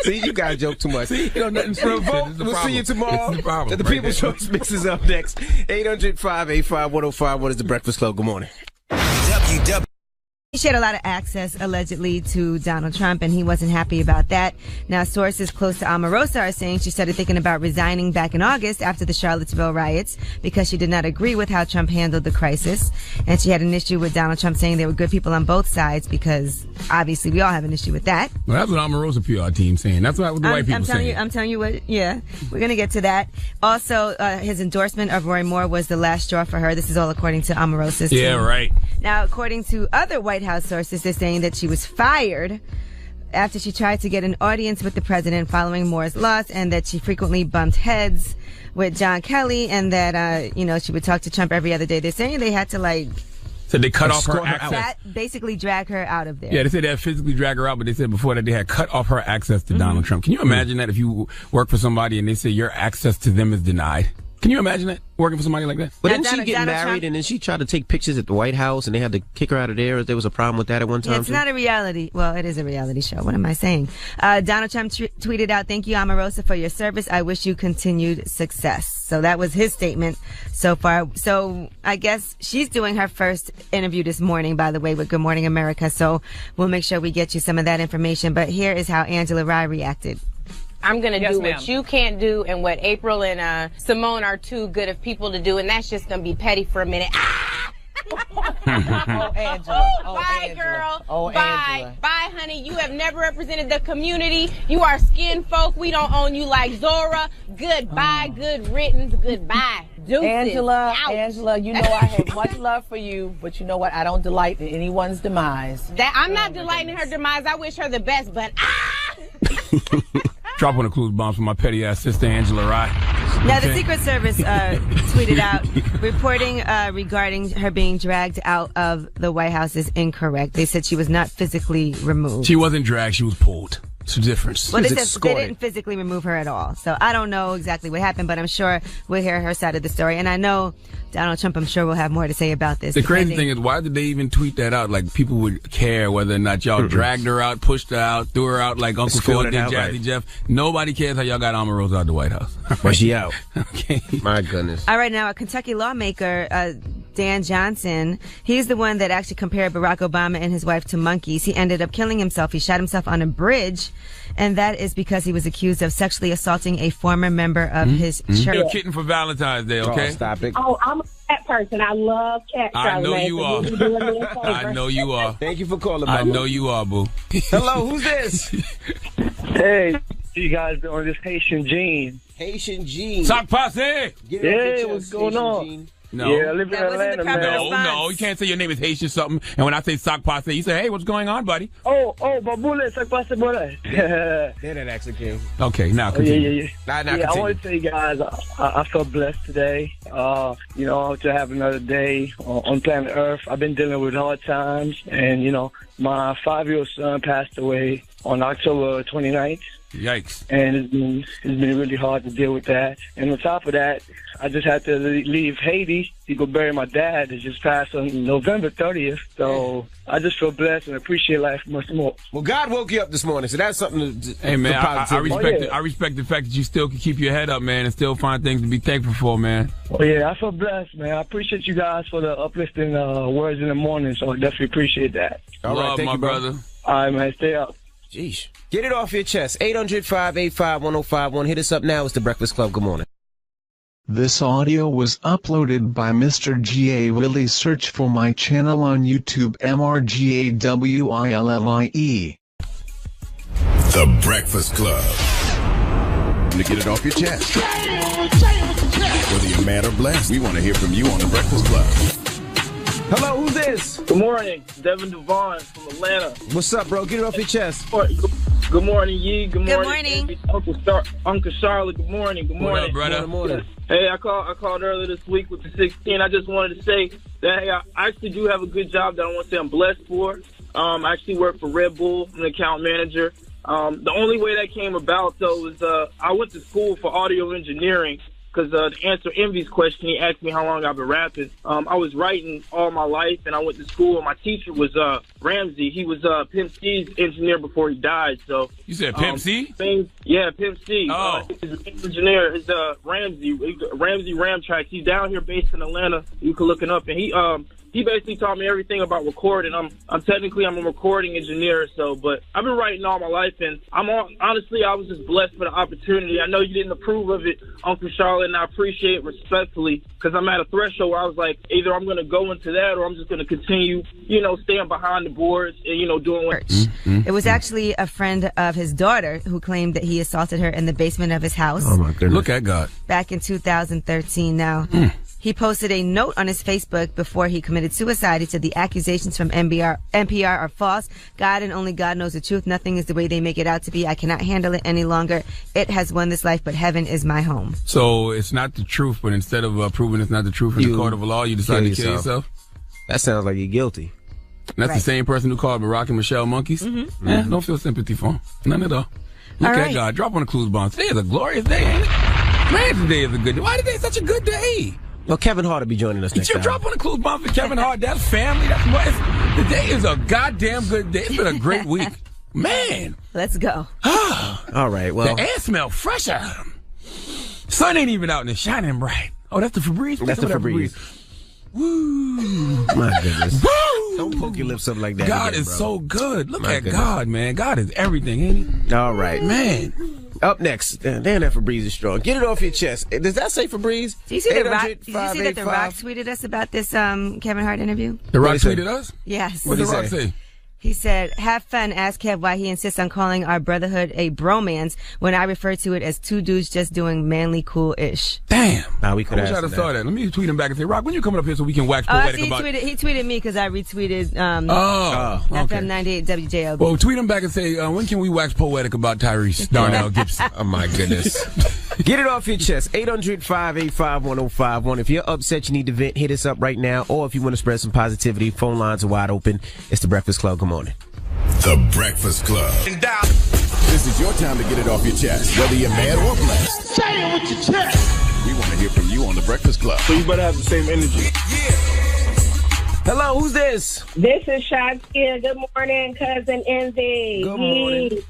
See, you guys joke too much.
See, nothing's Revolt.
We'll see you tomorrow.
The problem.
The People's Choice Mix is up next. 800-585-1051. What is the Breakfast Club? Good morning.
She had a lot of access, allegedly, to Donald Trump, and he wasn't happy about that. Now, sources close to Omarosa are saying she started thinking about resigning back in August after the Charlottesville riots because she did not agree with how Trump handled the crisis. And she had an issue with Donald Trump saying there were good people on both sides because, obviously, we all have an issue with that.
Well, that's what Omarosa PR team saying. That's what the white people saying.
I'm telling you what, yeah. We're going to get to that. Also, his endorsement of Roy Moore was the last straw for her. This is all according to Omarosa's team.
Yeah, right.
Now, according to other White House sources, they're saying that she was fired after she tried to get an audience with the president following Moore's loss, and that she frequently bumped heads with John Kelly, and that, she would talk to Trump every other day. They're saying they had to,
So they cut off her access.
That basically drag her out of there.
Yeah, they said they had physically drag her out, but they said before that they had cut off her access to Donald Trump. Can you imagine that if you work for somebody and they say your access to them is denied? Can you imagine that, working for somebody like that?
But didn't she get married and then she tried to take pictures at the White House and they had to kick her out of there? There was a problem with that at one time?
Yeah, it's not a reality. Well, it is a reality show. What am I saying? Donald Trump tweeted out, "Thank you, Omarosa, for your service. I wish you continued success." So that was his statement so far. So I guess she's doing her first interview this morning, by the way, with Good Morning America. So we'll make sure we get you some of that information. But here is how Angela Rye reacted.
I'm going to do what you can't do and what April and Simone are too good of people to do, and that's just going to be petty for a minute. Ah!
Oh, Angela. Oh,
bye,
Angela.
girl.
Oh,
bye.
Angela.
Bye, honey. You have never represented the community. You are skin folk. We don't own you like Zora. Goodbye. Good riddance. Goodbye. Deuces.
Angela, you know I have much love for you, but you know what? I don't delight in anyone's demise.
That I'm not delighting in her demise. I wish her the best, but
Drop one of clues bombs for my petty ass sister Angela Rye.
Now, the Secret Service tweeted out, reporting regarding her being dragged out of the White House is incorrect. They said she was not physically removed.
She wasn't dragged, she was pulled. It's a difference.
Well, they didn't physically remove her at all. So I don't know exactly what happened, but I'm sure we'll hear her side of the story. And I know Donald Trump, I'm sure, will have more to say about this.
The crazy thing is, why did they even tweet that out? Like, people would care whether or not y'all dragged her out, pushed her out, threw her out like Uncle Phil did Jazzy Jeff. Nobody cares how y'all got Omarosa out the White House.
Was she out?
Okay.
My goodness.
All right, now a Kentucky lawmaker, Dan Johnson, he's the one that actually compared Barack Obama and his wife to monkeys. He ended up killing himself. He shot himself on a bridge, and that is because he was accused of sexually assaulting a former member of his church.
You're a kitten for Valentine's Day, okay?
Oh, stop it.
Oh, I'm a cat person. I love cats.
I know you are. I know you are.
Thank you for calling,
I
Mama.
know you are, boo.
Hello, who's this?
Hey, you guys doing this Haitian Gene?
Haitian Gene.
Sock Posse!
Yeah, what's going on?
Gene.
No.
Yeah, I live in Atlanta, man.
No, you can't say your name is Haitian something, and when I say Sock Posse, you say, hey, what's going on, buddy?
Oh, Babule, Sock Posse, brother.
They're that actually came.
Okay, now continue.
I want to say, guys, I feel blessed today. To have another day on planet Earth. I've been dealing with hard times, and, my 5-year-old son passed away on October 29th.
Yikes.
And it's been really hard to deal with that. And on top of that, I just had to leave Haiti to go bury my dad that just passed on November 30th. So I just feel blessed and appreciate life much more.
Well, God woke you up this morning, so that's something to
Hey, man, I respect the fact that you still can keep your head up, man, and still find things to be thankful for, man.
Oh, yeah, I feel blessed, man. I appreciate you guys for the uplifting words in the morning, so I definitely appreciate that.
All right, thank
my
you,
brother.
All right, man, stay up.
Jeez. Get it off your chest. 800-585-1051. Hit us up now. It's The Breakfast Club. Good morning.
This audio was uploaded by Mr. G.A. Willie. Search for my channel on YouTube, MRGAWILLIE.
The Breakfast Club. To get it off your chest. Whether you're mad or blessed, we want to hear from you on The Breakfast Club.
Hello, who's this?
Good morning, Devin Devon from Atlanta.
What's up, bro? Get it off your chest.
Good morning, Yee. Good
morning.
Uncle Charlotte. Good morning. Good morning.
What up, brother?
Good morning.
Hey, I called earlier this week with the 16. I just wanted to say that hey, I actually do have a good job that I want to say I'm blessed for. I actually work for Red Bull. I'm an account manager. The only way that came about though is I went to school for audio engineering. Because to answer Envy's question, he asked me how long I've been rapping. I was writing all my life, and I went to school, and my teacher was Ramsey. He was Pimp C's engineer before he died. So
you said Pimp C?
Yeah, Pimp C.
Oh.
His engineer is Ramsey Ramtracks. He's down here based in Atlanta. You can look him up, and he basically taught me everything about recording. I'm technically a recording engineer, but I've been writing all my life, and honestly, I was just blessed for the opportunity. I know you didn't approve of it, Uncle Charlotte, and I appreciate it respectfully, because I'm at a threshold where I was like, either I'm going to go into that or I'm just going to continue, staying behind the boards and, doing what.
It was actually a friend of his daughter who claimed that he assaulted her in the basement of his house.
Oh, my goodness.
Look at God.
Back in 2013 now. He posted a note on his Facebook before he committed suicide. He said the accusations from NPR are false. God and only God knows the truth. Nothing is the way they make it out to be. I cannot handle it any longer. It has won this life, but heaven is my home.
So it's not the truth, but instead of proving it's not the truth in the court of law, you decided to kill yourself?
That sounds like you're guilty.
And that's the same person who called Barack and Michelle monkeys?
Mm-hmm.
Yeah, don't feel sympathy for them. None at all. Look
All
at
right.
God. Drop on the clues bomb. Today is a glorious day, ain't it? Man, today is a good day. Why today such a good day?
Well, Kevin Hart will be joining us next
You
time.
drop on the clues bomb for Kevin Hart. That's family. That's what the day is a goddamn good day. It's been a great week. Man.
Let's go.
All right, well.
The air smell fresher. Sun ain't even out and it's shining bright. Oh, that's the Febreze?
That's the Febreze.
Woo.
My goodness.
Woo.
Don't poke your lips up like that.
God
again,
is
bro.
so good. Look
My
at
goodness.
God, man. God is everything, ain't he?
All right.
Man.
Up next. Damn, that Febreze is strong. Get it off your chest. Does that say Febreze?
Did you see that The
800-585.
Rock tweeted us about this Kevin Hart interview?
The Rock
What'd he
tweeted us?
Yes.
What did The Rock say?
He said, have fun. Ask Kev why he insists on calling our brotherhood a bromance when I refer to it as two dudes just doing manly cool-ish.
Damn.
Nah, we
I
could
wish I'd have saw that. Let me tweet him back and say, Rock, when you coming up here so we can wax poetic
He
about
tweeted me because I retweeted
okay.
FM 98 WJLB.
Well, tweet him back and say, when can we wax poetic about Tyrese Darnell Gibson?
Oh, my goodness. Get it off your chest. 800-585-1051. If you're upset, you need to vent, hit us up right now. Or if you want to spread some positivity, phone lines are wide open. It's The Breakfast Club. Good morning.
The Breakfast Club. This is your time to get it off your chest, whether you're mad or blessed.
Say it with your chest.
We want to hear from you on The Breakfast Club.
So you better have the same energy.
Hello, who's this?
This is Shaskia. Good morning, cousin Envy.
Good morning.
Good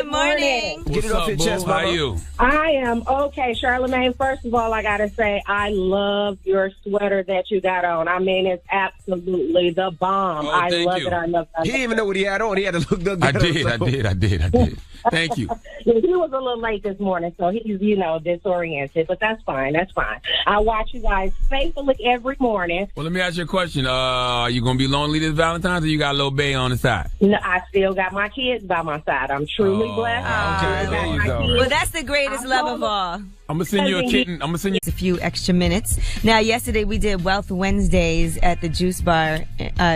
morning.
Get it off your chest,
How
mama.
are you?
I am okay, Charlamagne. First of all, I gotta say I love your sweater that you got on. I mean, it's absolutely the bomb.
Oh,
I
thank
love
you.
it. I love it.
He didn't even know what he had on. He had to look good.
I did. Thank you.
He was a little late this morning, so he's, disoriented, but that's fine. That's fine. I watch you guys faithfully every morning.
Well, let me ask you a question. Are you going to be lonely this Valentine's or you got a little bae on the side?
No, I still got my kids by my side. I'm truly blessed.
Okay, there you go.
Well, that's the greatest love of all.
I'm going to send you a kitten. I'm going to send you
a few extra minutes. Now, yesterday we did Wealth Wednesdays at the Juice Bar,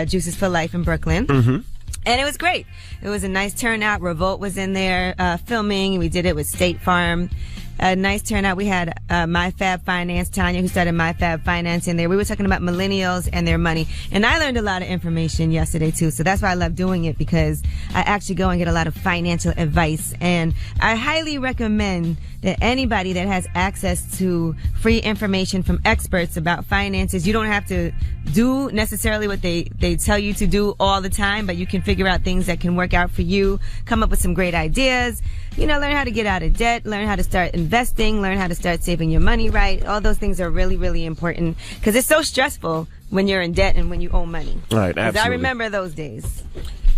Juices for Life in Brooklyn.
Mm-hmm.
And it was great. It was a nice turnout. Revolt was in there filming. We did it with State Farm. A nice turnout. We had MyFab Finance, Tanya, who started MyFab Finance in there. We were talking about millennials and their money. And I learned a lot of information yesterday, too. So that's why I love doing it, because I actually go and get a lot of financial advice. And I highly recommend that anybody that has access to free information from experts about finances, you don't have to do necessarily what they tell you to do all the time, but you can figure out things that can work out for you, come up with some great ideas, learn how to get out of debt, learn how to start investing, learn how to start saving your money right. All those things are really, really important, because it's so stressful when you're in debt and when you owe money.
All right,
'Cause
absolutely.
I remember those days.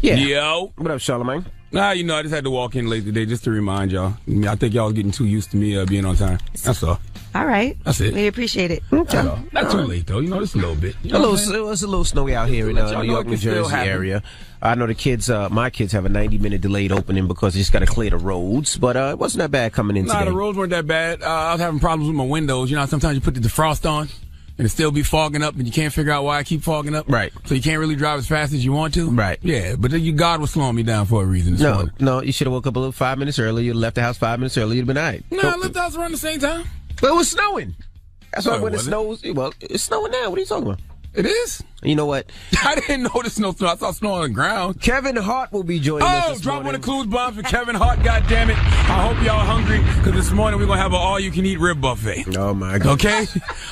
Yeah.
Yo.
What up, Charlamagne?
Nah, I just had to walk in late today just to remind y'all. I think y'all was getting too used to me being on time. That's all.
All right.
That's it.
We appreciate it.
That's all. Not too late, though. Just a little bit.
It's a little snowy out here in
Let y'all
New
know
York,
it
New
can still
Jersey
happen.
area. I know the kids, my kids have a 90-minute delayed opening because they just got to clear the roads. But it wasn't that bad coming in
Nah,
today.
the roads weren't that bad. I was having problems with my windows. Sometimes you put the defrost on and it still be fogging up and you can't figure out why I keep fogging up.
Right.
So you can't really drive as fast as you want to.
Right.
Yeah, but God was slowing me down for a reason this morning.
No, you should have woke up a little 5 minutes earlier. You left the house 5 minutes earlier. You'd have been all right.
No, I left the house around the same time.
But it was snowing. That's why
No,
when
it
it snows, well, it's snowing now. What are you talking about?
It is?
You know what?
I didn't notice no snow. I saw snow on the ground.
Kevin Hart will be joining us this
drop
morning.
one of the clues bomb for Kevin Hart, goddammit. I hope y'all hungry, because this morning we're going to have an all-you-can-eat rib buffet.
Oh, my God.
Okay?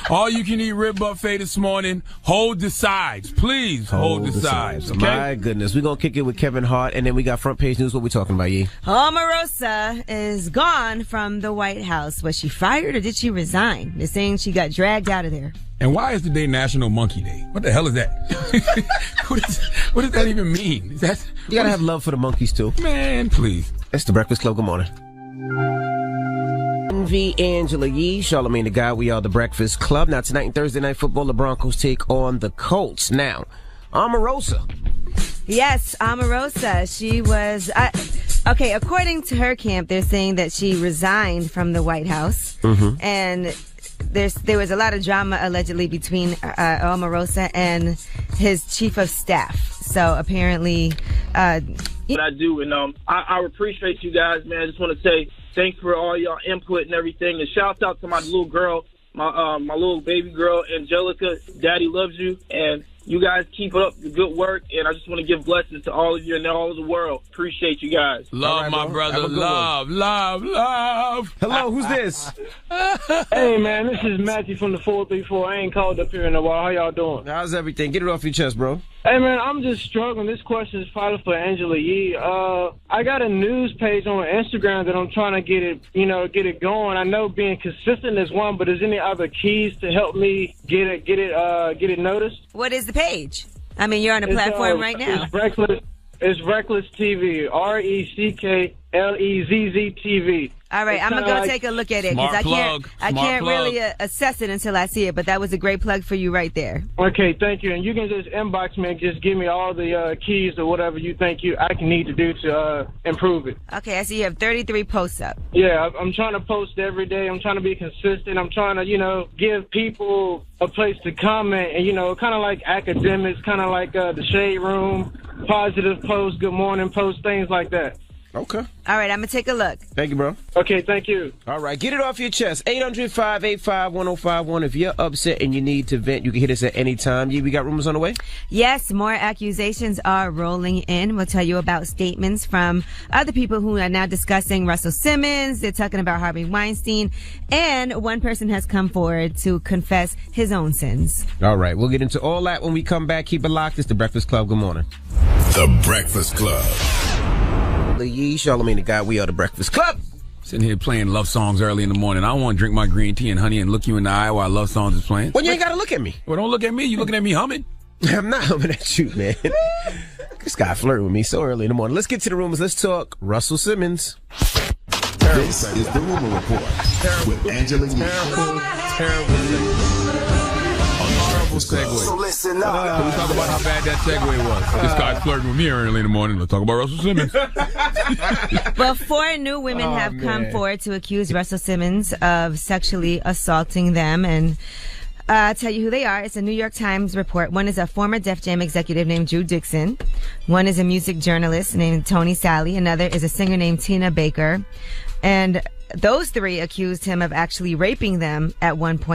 All-you-can-eat rib buffet this morning. Hold the sides. Please hold the sides. Okay?
My goodness. We're going to kick it with Kevin Hart, and then we got front page news. What we talking about, Yee?
Omarosa is gone from the White House. Was she fired or did she resign? They're saying she got dragged out of there.
And why is today National Monkey Day? What the hell is that? what does that even mean?
You got to have love for the monkeys, too.
Man, please.
It's the Breakfast Club. Good morning. V. Angela Yee, Charlamagne the Guy. We are the Breakfast Club. Now, tonight in Thursday Night Football, the Broncos take on the Colts. Now, Omarosa.
Yes, Omarosa. She was... okay, according to her camp, they're saying that she resigned from the White House.
Mm-hmm.
And there was a lot of drama allegedly between Omarosa and his chief of staff. So apparently...
what I do, and I appreciate you guys, man. I just want to say thanks for all y'all input and everything, and shouts out to my little girl my little baby girl, Angelica. Daddy loves you, and you guys keep up the good work, and I just want to give blessings to all of you and all of the world. Appreciate you guys.
Love, my brother. Love.
Hello, who's this?
Hey, man, this is Matthew from the 434. I ain't called up here in a while. How y'all doing?
How's everything? Get it off your chest, bro.
Hey, man, I'm just struggling. This question is probably for Angela Yee. I got a news page on Instagram that I'm trying to get it going. I know being consistent is one, but is any other keys to help me get it noticed?
What is the page? I mean, you're on a platform right now.
It's Reckless TV. RECKLEZZ TV.
All right, I'm gonna go take a look at it because I can't really assess it until I see it. But that was a great plug for you right there.
Okay, thank you. And you can just inbox me and just give me all the keys or whatever you think I can need to do to improve it.
Okay, I see you have 33 posts up.
Yeah, I'm trying to post every day. I'm trying to be consistent. I'm trying to give people a place to comment and kind of like academics, kind of like the Shade Room, positive posts, good morning posts, things like that.
Okay.
All right, I'm going to take a look.
Thank you, bro.
Okay, thank you.
All right, get it off your chest. 800-585-1051. If you're upset and you need to vent, you can hit us at any time. We got rumors on the way?
Yes, more accusations are rolling in. We'll tell you about statements from other people who are now discussing Russell Simmons. They're talking about Harvey Weinstein. And one person has come forward to confess his own sins.
All right, we'll get into all that when we come back. Keep it locked. It's The Breakfast Club. Good morning.
The Breakfast Club.
Yee, Charlamagne the Guy. We are The Breakfast Club.
Sitting here playing love songs early in the morning. I want to drink my green tea and honey and look you in the eye while love songs is playing.
Well, you ain't got to look at me.
Well, don't look at me. You looking at me humming.
I'm not humming at you, man. This guy flirting with me so early in the morning. Let's get to the rumors. Let's talk Russell Simmons.
This is the Rumor Report with Angela Yee.
Segue. So listen up. Can we talk about how bad that segue was? This guy's flirting with me early in the morning. Let's talk about Russell Simmons.
Well, 4 new women have come forward to accuse Russell Simmons of sexually assaulting them. And I'll tell you who they are. It's a New York Times report. One is a former Def Jam executive named Drew Dixon. One is a music journalist named Tony Sally. Another is a singer named Tina Baker. And those 3 accused him of actually raping them at one point.